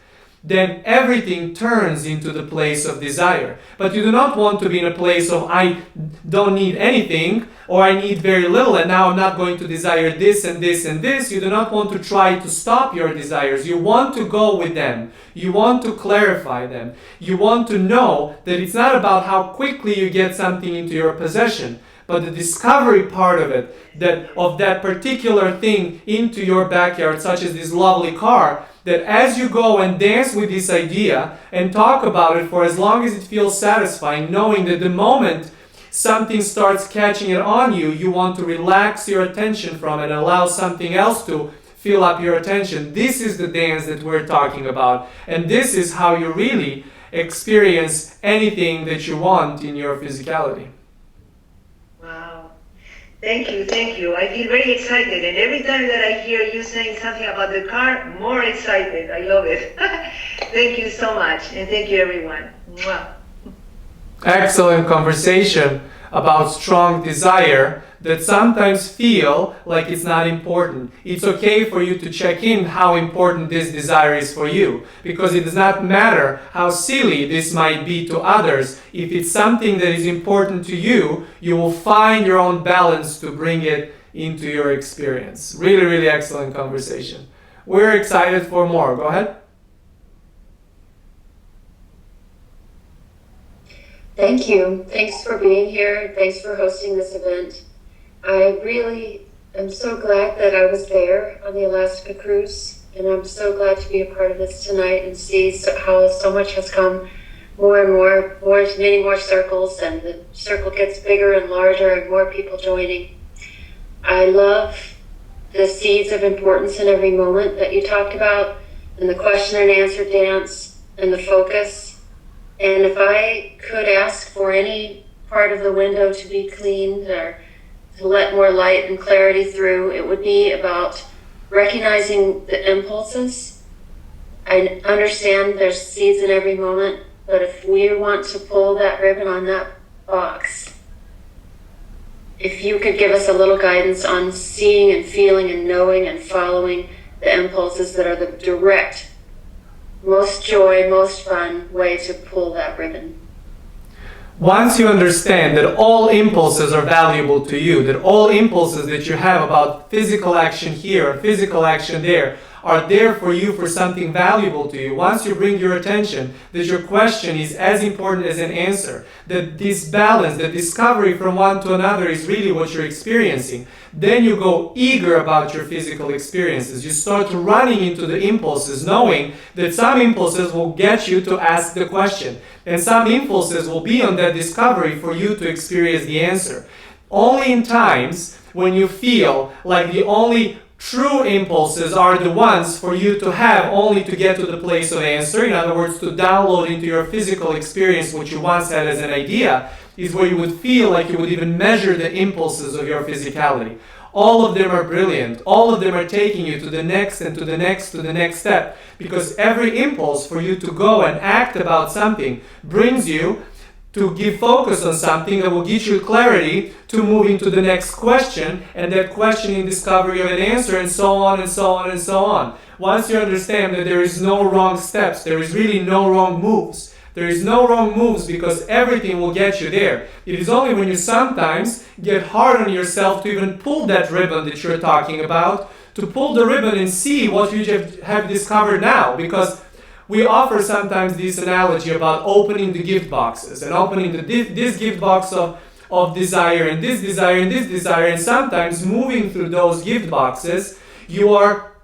then everything turns into the place of desire. But you do not want to be in a place of, I don't need anything, or I need very little, and now I'm not going to desire this and this and this. You do not want to try to stop your desires. You want to go with them. You want to clarify them. You want to know that it's not about how quickly you get something into your possession, but the discovery part of it, that of that particular thing into your backyard, such as this lovely car, that as you go and dance with this idea and talk about it for as long as it feels satisfying, knowing that the moment something starts catching it on you, you want to relax your attention from it and allow something else to fill up your attention. This is the dance that we're talking about, and this is how you really experience anything that you want in your physicality. Wow. Thank you, thank you. I feel very excited, and every time that I hear you saying something about the car, more excited. I love it. Thank you so much, and thank you, everyone. Mwah. Excellent conversation about strong desire that sometimes feel like it's not important. It's okay for you to check in how important this desire is for you, because it does not matter how silly this might be to others. If it's something that is important to you, you will find your own balance to bring it into your experience. Really, really excellent conversation. We're excited for more. Go ahead. Thank you. Thanks for being here. Thanks for hosting this event. I really am so glad that I was there on the Alaska cruise, and I'm so glad to be a part of this tonight and see how so much has come many more circles, and the circle gets bigger and larger and more people joining. I love the seeds of importance in every moment that you talked about, and the question and answer dance, and the focus. And if I could ask for any part of the window to be cleaned or to let more light and clarity through, it would be about recognizing the impulses. I understand there's seeds in every moment, but if we want to pull that ribbon on that box, if you could give us a little guidance on seeing and feeling and knowing and following the impulses that are the direct, most joy, most fun way to pull that ribbon. Once you understand that all impulses are valuable to you, that all impulses that you have about physical action here or physical action there are there for you for something valuable to you, once you bring your attention that your question is as important as an answer, that this balance, the discovery from one to another is really what you're experiencing, then you go eager about your physical experiences. You start running into the impulses, knowing that some impulses will get you to ask the question, and some impulses will be on that discovery for you to experience the answer. Only in times when you feel like the only true impulses are the ones for you to have only to get to the place of answer, in other words, to download into your physical experience what you once had as an idea, is where you would feel like you would even measure the impulses of your physicality. All of them are brilliant. All of them are taking you to the next and to the next to the next step, because every impulse for you to go and act about something brings you to give focus on something that will get you clarity to move into the next question, and that question in discovery of an answer, and so on and so on and so on. Once you understand that there is no wrong steps, there is really no wrong moves. There is no wrong moves because everything will get you there. It is only when you sometimes get hard on yourself to even pull that ribbon that you're talking about, to pull the ribbon and see what you have discovered now, because we offer sometimes this analogy about opening the gift boxes and opening this gift box of desire and this desire and this desire, and sometimes moving through those gift boxes, you are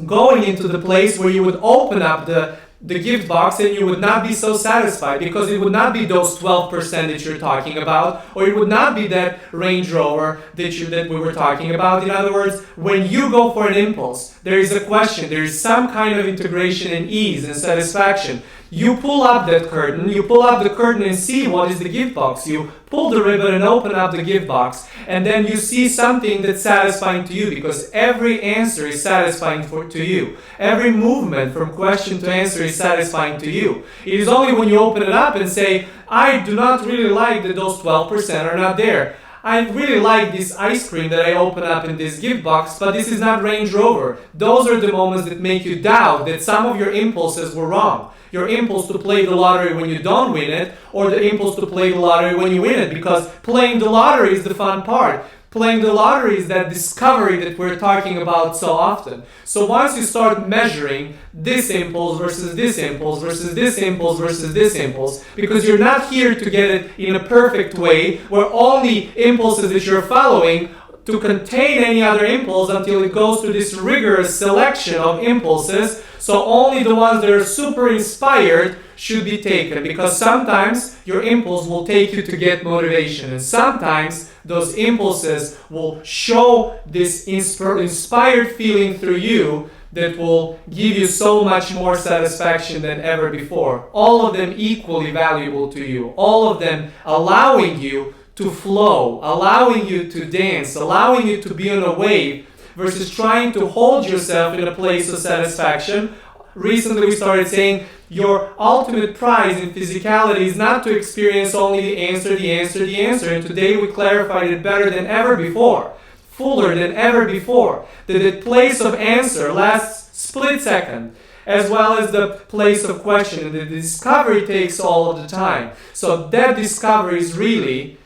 going into the place where you would open up the gift box and you would not be so satisfied, because it would not be those 12% that you're talking about, or it would not be that Range Rover that we were talking about. In other words, when you go for an impulse, there is a question, there is some kind of integration and ease and satisfaction. You pull up that curtain, you pull up the curtain and see what is the gift box. You pull the ribbon and open up the gift box, and then you see something that's satisfying to you, because every answer is satisfying to you. Every movement from question to answer is satisfying to you. It is only when you open it up and say, I do not really like that those 12% are not there. I really like this ice cream that I open up in this gift box, but this is not Range Rover. Those are the moments that make you doubt that some of your impulses were wrong. Your impulse to play the lottery when you don't win it, or the impulse to play the lottery when you win it, because playing the lottery is the fun part. Playing the lottery is that discovery that we're talking about so often. So once you start measuring this impulse versus this impulse versus this impulse versus this impulse, because you're not here to get it in a perfect way where only impulses that you're following to contain any other impulse until it goes through this rigorous selection of impulses. So only the ones that are super inspired should be taken, because sometimes your impulse will take you to get motivation, and sometimes those impulses will show this inspired feeling through you that will give you so much more satisfaction than ever before. All of them equally valuable to you, all of them allowing you to flow, allowing you to dance, allowing you to be on a wave, versus trying to hold yourself in a place of satisfaction. Recently we started saying your ultimate prize in physicality is not to experience only the answer, and today we clarified it better than ever before, fuller than ever before, that the place of answer lasts split second, as well as the place of question, and the discovery takes all of the time. So that discovery is really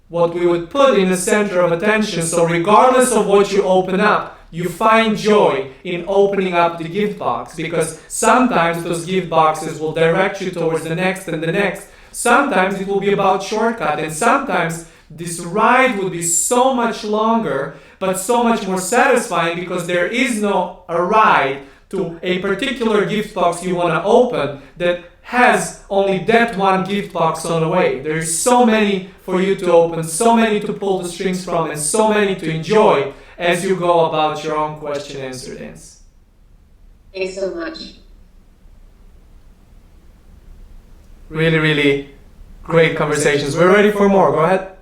what we would put in the center of attention. So regardless of what you open up, you find joy in opening up the gift box, because sometimes those gift boxes will direct you towards the next and the next. Sometimes it will be about shortcut, and sometimes this ride will be so much longer but so much more satisfying, because there is no a ride to a particular gift box you want to open that has only that one gift box on the way. There is so many for you to open, so many to pull the strings from, and so many to enjoy as you go about your own question answer dance. Thanks so much. Really, really great conversations. We're ready for more. Go ahead.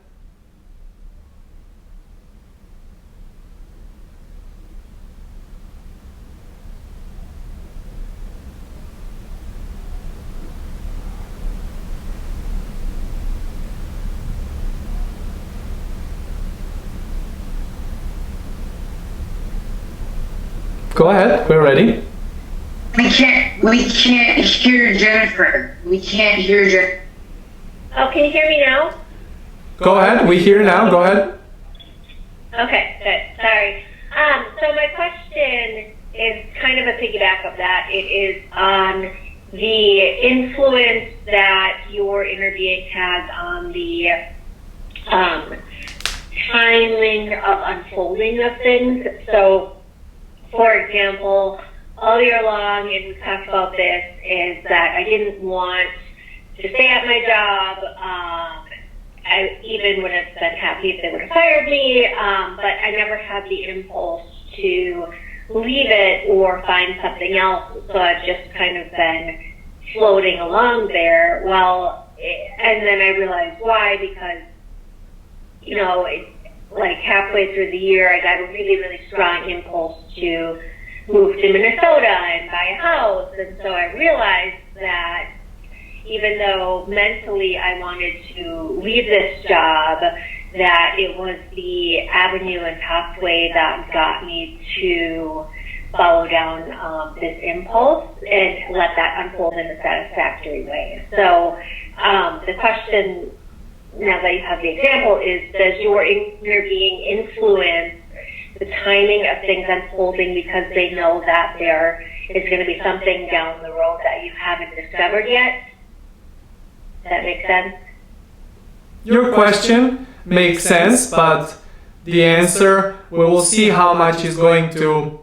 Go ahead, we're ready. We can't hear Jennifer. We can't hear Jennifer. Oh, can you hear me now? Go ahead, we hear now, go ahead. Okay, good. Sorry. So my question is kind of a piggyback of that. It is on the influence that your interviewing has on the timing of unfolding of things. So, for example, all year long, and we talked about this, is that I didn't want to stay at my job. I even would have been happy if they would have fired me, but I never had the impulse to leave it or find something else. So I've just kind of been floating along there. Well, and then I realized why, because, you know, like halfway through the year, I got a really, really strong impulse to move to Minnesota and buy a house. And so I realized that even though mentally I wanted to leave this job, that it was the avenue and pathway that got me to follow down this impulse and let that unfold in a satisfactory way. So the question, now that you have the example, is does your inner being influence the timing of things unfolding because they know that there is going to be something down the road that you haven't discovered yet? Does that make sense? Your question makes sense, but the answer, we will see how much is going to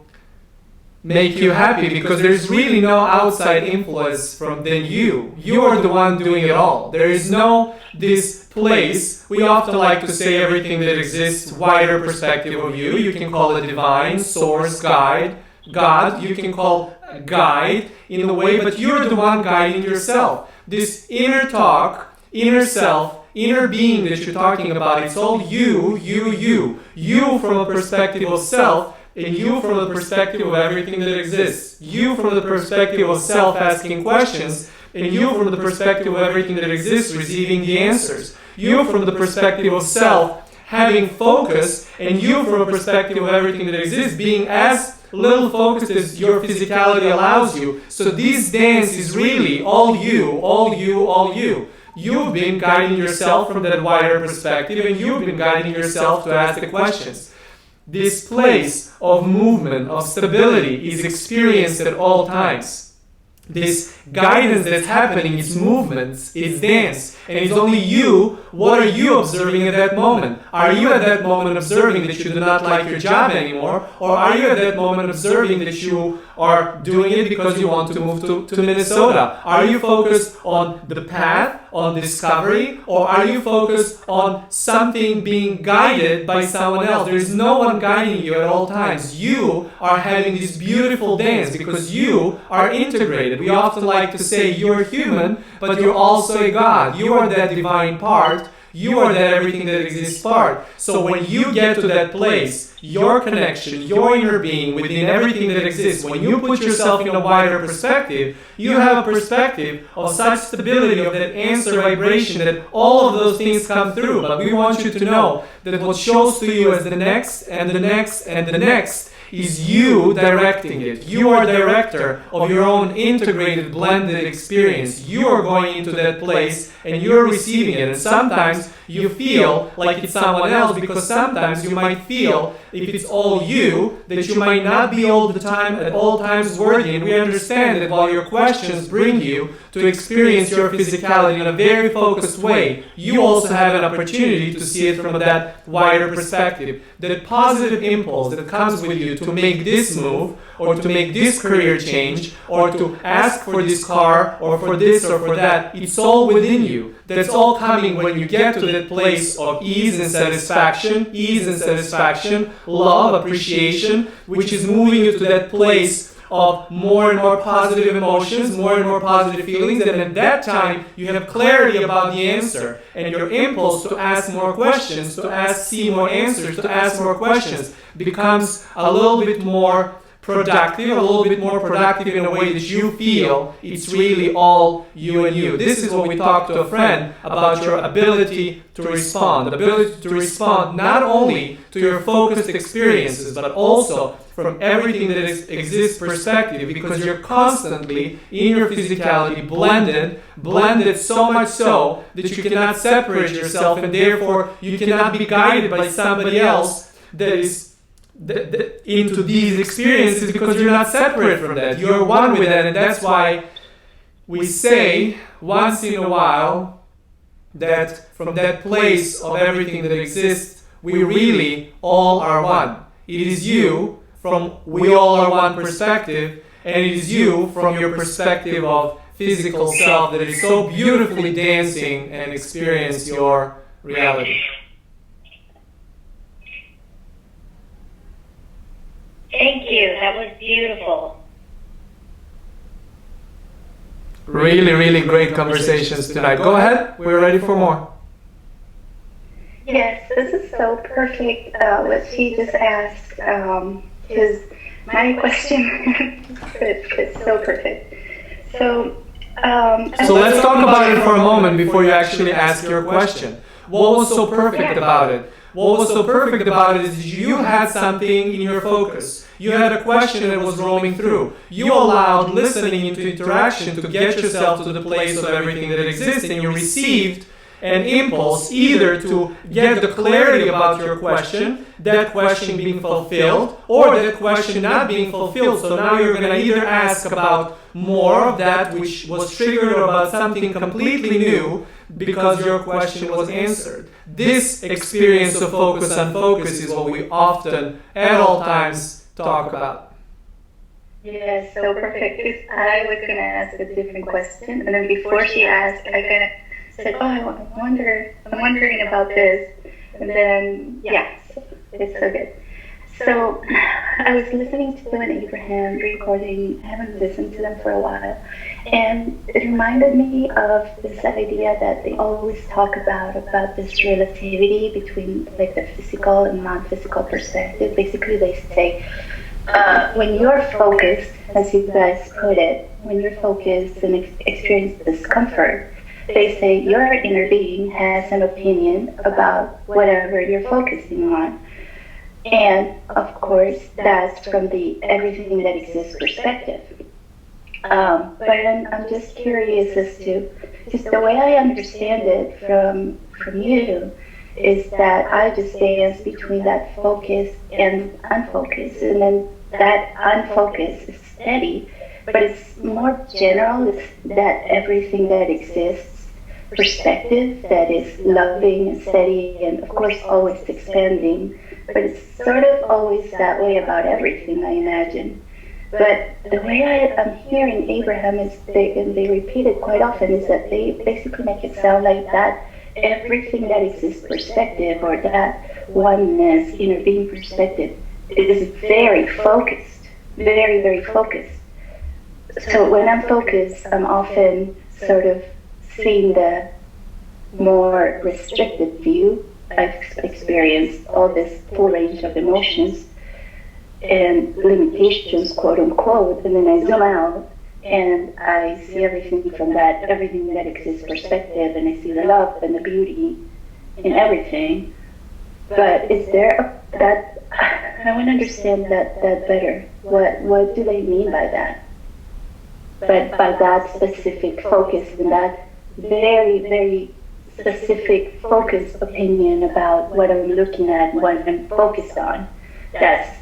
make you happy, because there's really no outside influence than you. You are the one doing it all. There is no this place. We often like to say everything that exists, wider perspective of you. You can call it divine, source, guide, God. You can call a guide in a way, but you're the one guiding yourself. This inner talk, inner self, inner being that you're talking about, it's all you. You from a perspective of self, and you from the perspective of everything that exists. You from the perspective of self asking questions, and you from the perspective of everything that exists receiving the answers. You from the perspective of self having focus, and you from a perspective of everything that exists being as little focused as your physicality allows you. So this dance is really all you, all you, all you. You've been guiding yourself from that wider perspective, and you've been guiding yourself to ask the questions. This place of movement, of stability is experienced at all times. This guidance that's happening, it's movements, it's dance, and it's only you. What are you observing at that moment? Are you at that moment observing that you do not like your job anymore? Or are you at that moment observing that you are doing it because you want to move to Minnesota? Are you focused on the path, on discovery, or are you focused on something being guided by someone else? There is no one guiding you at all times. You are having this beautiful dance because you are integrated. We often like to say you're human, but you're also a God. You are that divine part. You are that everything that exists part. So when you get to that place, your connection, your inner being within everything that exists, when you put yourself in a wider perspective, you have a perspective of such stability, of that answer vibration, that all of those things come through. But we want you to know that what shows to you as the next and the next and the next is you directing it. You are director of your own integrated, blended experience. You are going into that place and you're receiving it. And sometimes you feel like it's someone else, because sometimes you might feel, if it's all you, that you might not be all the time, at all times worthy. And we understand that while your questions bring you to experience your physicality in a very focused way, you also have an opportunity to see it from that wider perspective. That positive impulse that comes with you to to make this move, or to make this career change, or to ask for this car, or for this or for that. It's all within you. That's all coming when you get to that place of ease and satisfaction, love, appreciation, which is moving you to that place of more and more positive emotions, more and more positive feelings, and at that time you have clarity about the answer, and your impulse to ask more questions, see more answers, to ask more questions becomes a little bit more productive in a way that you feel it's really all you and you. This is what we talked to a friend about, your ability to respond not only to your focused experiences, but also from everything that exists perspective, because you're constantly in your physicality blended so much so that you cannot separate yourself, and therefore you cannot be guided by somebody else that is into these experiences, because you're not separate from that. You're one with that, and that's why we say once in a while that from that place of everything that exists, we really all are one. It is you from we all are one perspective, and it is you from your perspective of physical self that is so beautifully dancing and experience your reality. Thank you. That was beautiful. Really, really great conversations tonight. Go ahead. We're ready for more. Yes, this is so perfect, what she just asked, because my question is so perfect. So let's talk about it for a moment before you actually ask your question. What was so perfect about it? What was so perfect about it is you had something in your focus. You had a question that was roaming through. You allowed listening into interaction to get yourself to the place of everything that exists, and you received an impulse either to get the clarity about your question, that question being fulfilled, or that question not being fulfilled. So now you're going to either ask about more of that which was triggered, or about something completely new because your question was answered. This experience of focus on focus is what we often, at all times, talk about. Yes, so perfect. Because I was going to ask a different question, and then before she asked, I kind of said, "Oh, I'm wondering about this," and then it's so good. So I was listening to an Abraham recording. I haven't listened to them for a while, and it reminded me of this idea that they always talk about this relativity between like the physical and non-physical perspective. Basically, they say when you're focused, as you guys put it, when you're focused and experience discomfort, they say your inner being has an opinion about whatever you're focusing on. And of course, that's from the everything that exists perspective. But I'm just curious as to, just the way I understand it from you, is that I just dance between that focus and unfocus. And then that unfocus is steady, but it's more general. It's that everything that exists perspective that is loving and steady, and of course always expanding. But it's sort of always that way about everything, I imagine. But the way I'm hearing Abraham is, and they repeat it quite often, is that they basically make it sound like that everything that exists perspective, or that oneness, inner being perspective, is very focused, very, very focused. So when I'm focused, I'm often sort of seeing the more restricted view. I've experienced all this full range of emotions and limitations, quote unquote, and then I zoom out and I see everything from that, everything that exists perspective, and I see the love and the beauty in everything. But is there that, I want to understand that better. What do they mean by that? But by that specific focus and that very, very specific focused opinion about what I'm looking at, what I'm focused on, that's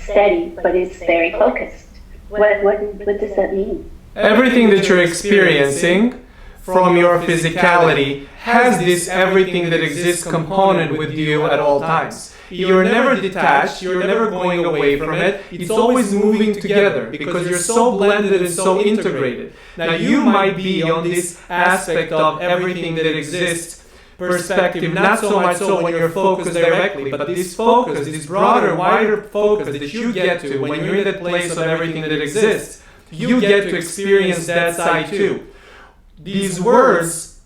steady, but it's very focused. What does that mean? Everything that you're experiencing from your physicality has this everything that exists component with you at all times. You're never detached, you're never going away from it, it's always moving together because you're so blended and so integrated. Now you might be on this aspect of everything that exists perspective, not so much so when you're focused directly, but this focus, this broader, wider focus that you get to when you're in that place of everything that exists, you get to experience that side too. These words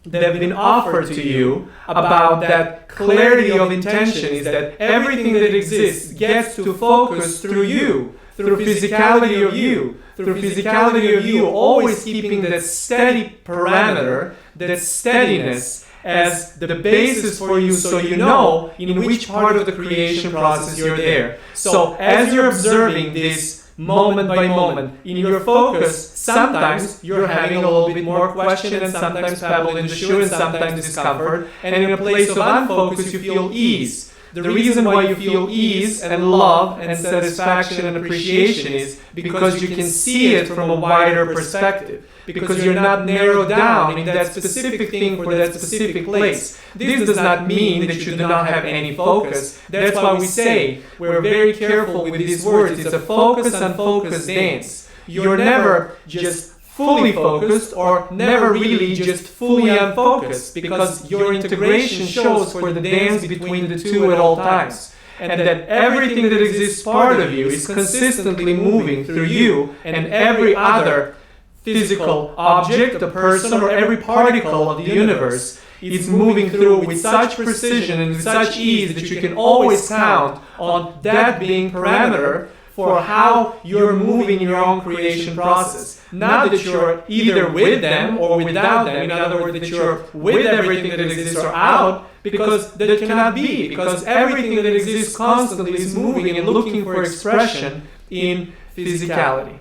that have been offered to you about that clarity of intention is that everything that exists gets to focus through you, through physicality of you, always keeping that steady parameter, that steadiness as the basis for you, so you know in which part of the creation process you're there. So as you're observing this moment by moment in your focus, sometimes you're having a little bit more question and sometimes pebble in the shoe and sometimes discomfort, and in a place of unfocus you feel ease. The reason why you feel ease and love and satisfaction and appreciation is because you can see it from a wider perspective, because you're not narrowed down in that specific thing for that specific place. This does not mean that you do not have any focus. That's why we say we're very careful with these words. It's a focus-unfocus dance. You're never just fully focused or never really just fully unfocused, because your integration shows for the dance between the two at all times. And that everything that exists part of you is consistently moving through you and every other physical object, a person, or every particle of the universe is moving through with such precision and with such ease that you can always count on that being parameter for how you're moving in your own creation process. Not that you're either with them or without them, in other words, that you're with everything that exists or out, because that cannot be, because everything that exists constantly is moving and looking for expression in physicality.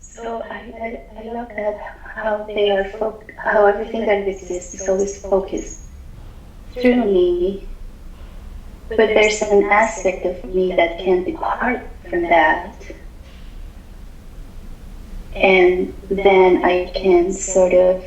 So I love that how they are how everything that exists is always focused through me, but there's an aspect of me that can depart from that, and then I can sort of,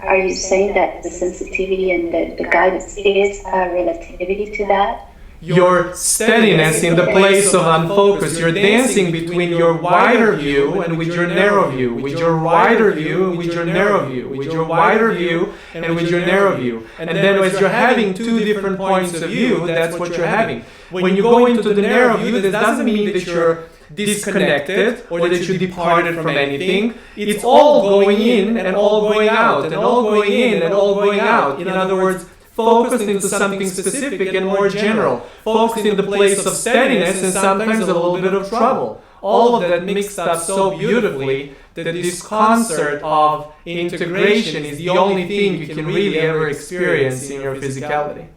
are you saying that the sensitivity and the guidance is a relativity to that? Your steadiness in the place of unfocus. You're dancing between your wider view and with your narrow view, with your wider view and with your narrow view, with your wider view and with your narrow view. And then as you're having two different points of view, that's what you're having. When you go into the narrow view, this doesn't mean that you're disconnected or that you departed from anything. It's all going in and all going out, and all going in and all going out. In other words, focused into something specific and more general, focused in the place of steadiness and sometimes a little bit of trouble. All of that mixed up so beautifully that this concert of integration is the only thing you can really ever experience in your physicality.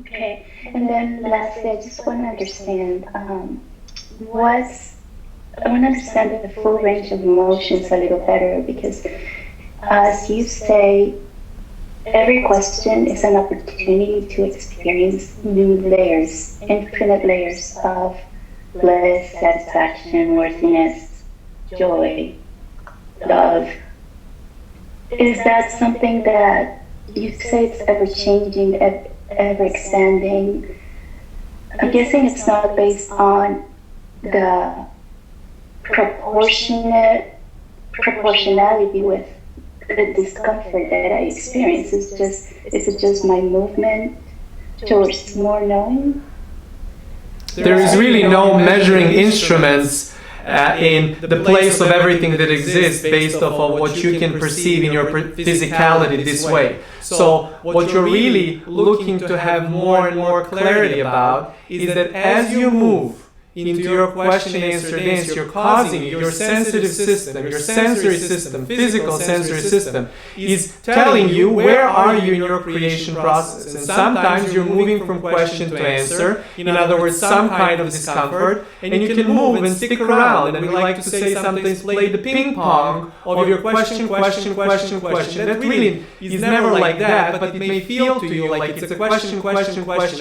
Okay, and then lastly, I just want to understand, I want to understand the full range of emotions a little better, because as you say, every question is an opportunity to experience new layers, infinite layers of bliss, satisfaction, worthiness, joy, love. Is that something that you say it's ever changing, ever expanding? I'm guessing it's not based on the proportionality with the discomfort that I experience. Is it just my movement towards more knowing? There is really no measuring instruments in the place of everything that exists based off of what you can perceive in your physicality this way. So what you're really looking to have more and more clarity about is that as you move into your question-answer dance, you're causing your sensitive system, your sensory system, physical sensory system, is telling you where are you in your creation process. And sometimes you're moving from question to answer, in other words, some kind of discomfort, and you can move and stick around. And we like to say sometimes play the ping pong of your question. That really is never like that, but it may feel to you like it's a question.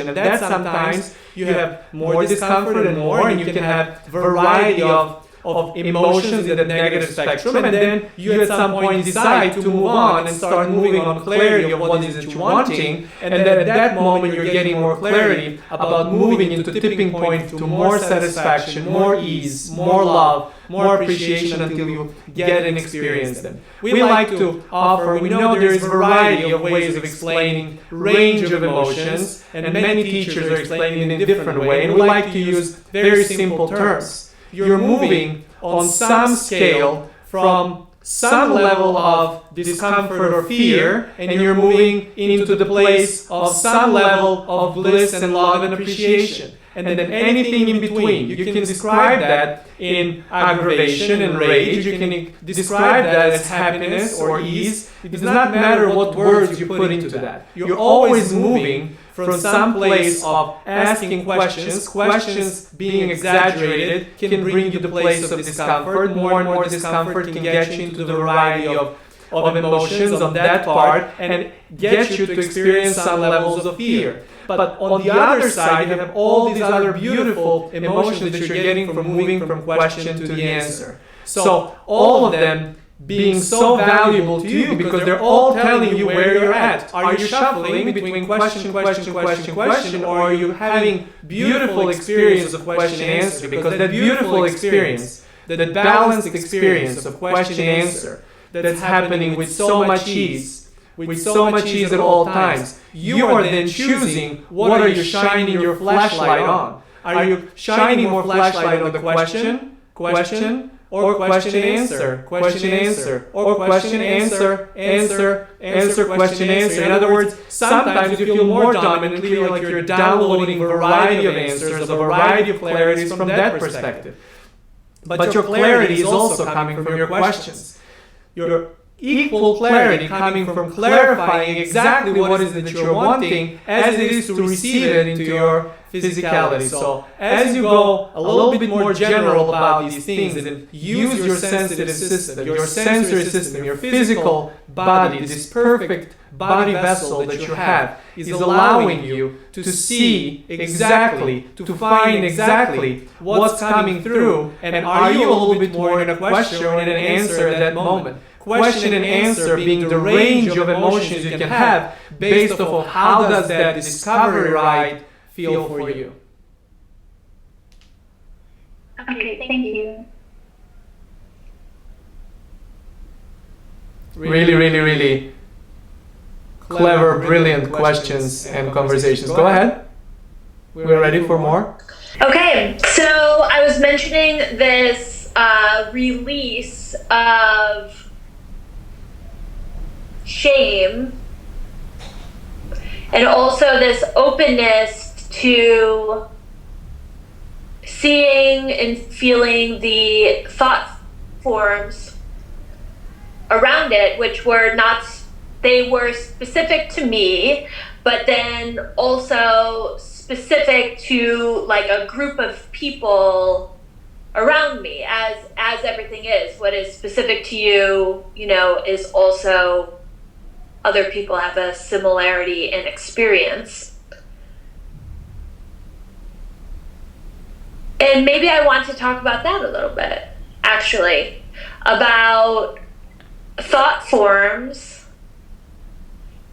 And that sometimes you have more discomfort and more, and you can have variety of of emotions in the negative spectrum, and then you at some point decide to move on and start moving on clarity of what is it you're wanting, and then at that moment you're getting more clarity about moving into tipping point to more satisfaction, more ease, more love, more appreciation until you get and experience them. We like to offer, we know there is a variety of ways of explaining range of emotions, and many teachers are explaining in a different way, and we like to use very simple terms. You're moving on some scale from some level of discomfort or fear, and you're moving into the place of some level of bliss and love and appreciation. And then anything in between. You can describe that in aggravation and rage. You can describe that as happiness or ease. It does not matter what words you put into that. You're always moving from some place of asking questions. Questions being exaggerated can bring you to the place of discomfort. More and more discomfort can get you into the variety of emotions on that part and get you to experience some levels of fear. But on the other side, you have all these other beautiful emotions that you're getting from moving from question to the answer. So all of them being so valuable to you because they're all telling you where you're at. Are you shuffling between question, or are you having beautiful experience of question answer? Because that beautiful experience, that balanced experience of question answer that's happening with so much ease, at all times, you are then choosing what are you shining your flashlight on. Are you shining more flashlight on the question, or question answer, or question answer, question answer. In other words, sometimes you feel more dominantly like you're downloading a variety of answers, a variety of clarities from that perspective. But your clarity is also coming from your questions. Your equal clarity coming from clarifying exactly what is it that you're wanting as it is to receive it into your physicality. So as you go a little bit more general about these things and use your sensitive system, your sensory system, your physical body, this perfect body vessel that you have is allowing you to see exactly, to find exactly what's coming through, and are you a little bit more in a question or in an answer at that moment. Question and answer being the range of emotions you can have based off of how does that discovery ride feel for you. Okay, thank you. Really clever, brilliant questions and conversations. Go ahead. We're ready for more. Okay, so I was mentioning this release of shame and also this openness to seeing and feeling the thought forms around it, which were not, they were specific to me, but then also specific to like a group of people around me, as everything is. What is specific to you, is also other people have a similarity in experience. And maybe I want to talk about that a little bit, actually, about thought forms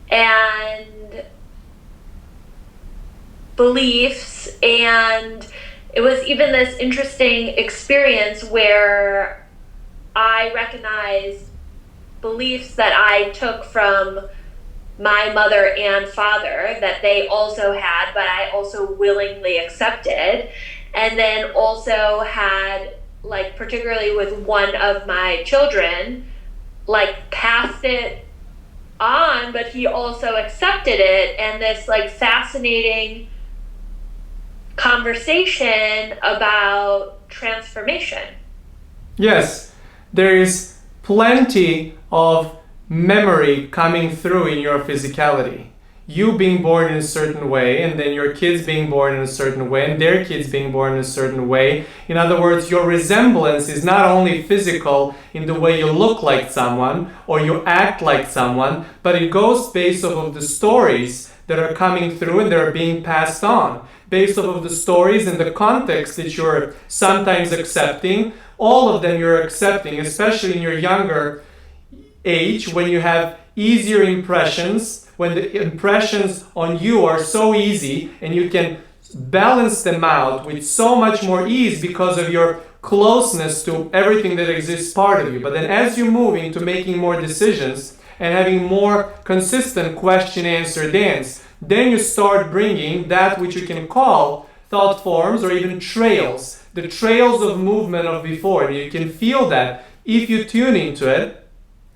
and beliefs. And it was even this interesting experience where I recognized beliefs that I took from my mother and father that they also had, but I also willingly accepted. And then also had, like, particularly with one of my children, like, passed it on, but he also accepted it. And this, like, fascinating conversation about transformation. Yes, there is plenty of memory coming through in your physicality. You being born in a certain way, and then your kids being born in a certain way, and their kids being born in a certain way. In other words, your resemblance is not only physical in the way you look like someone or you act like someone, but it goes based off of the stories that are coming through and that are being passed on based off of the stories and the context that you're sometimes accepting. All of them you're accepting, especially in your younger age when you have easier impressions, when the impressions on you are so easy and you can balance them out with so much more ease because of your closeness to everything that exists part of you. But then as you move into making more decisions and having more consistent question-answer dance, then you start bringing that which you can call thought forms or even trails, the trails of movement of before. And you can feel that if you tune into it.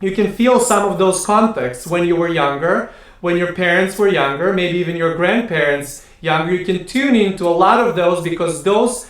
You can feel some of those contexts when you were younger, when your parents were younger, maybe even your grandparents younger. You can tune into a lot of those because those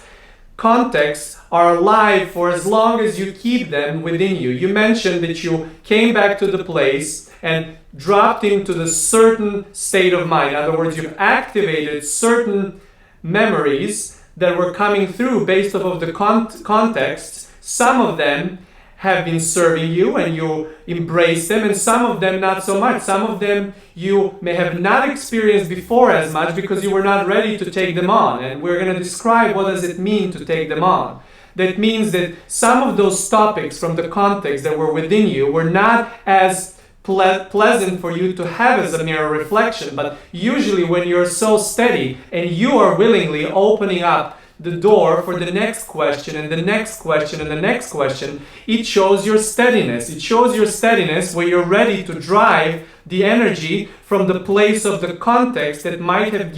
contexts are alive for as long as you keep them within you. You mentioned that you came back to the place and dropped into the certain state of mind. In other words, you've activated certain memories that were coming through based off of the context. Some of them have been serving you and you embrace them, and some of them not so much. Some of them you may have not experienced before as much because you were not ready to take them on. And we're going to describe what does it mean to take them on. That means that some of those topics from the context that were within you were not as pleasant for you to have as a mirror reflection, but usually when you're so steady and you are willingly opening up the door for the next question and the next question and the next question, it shows your steadiness. It shows your steadiness where you're ready to drive the energy from the place of the context that might have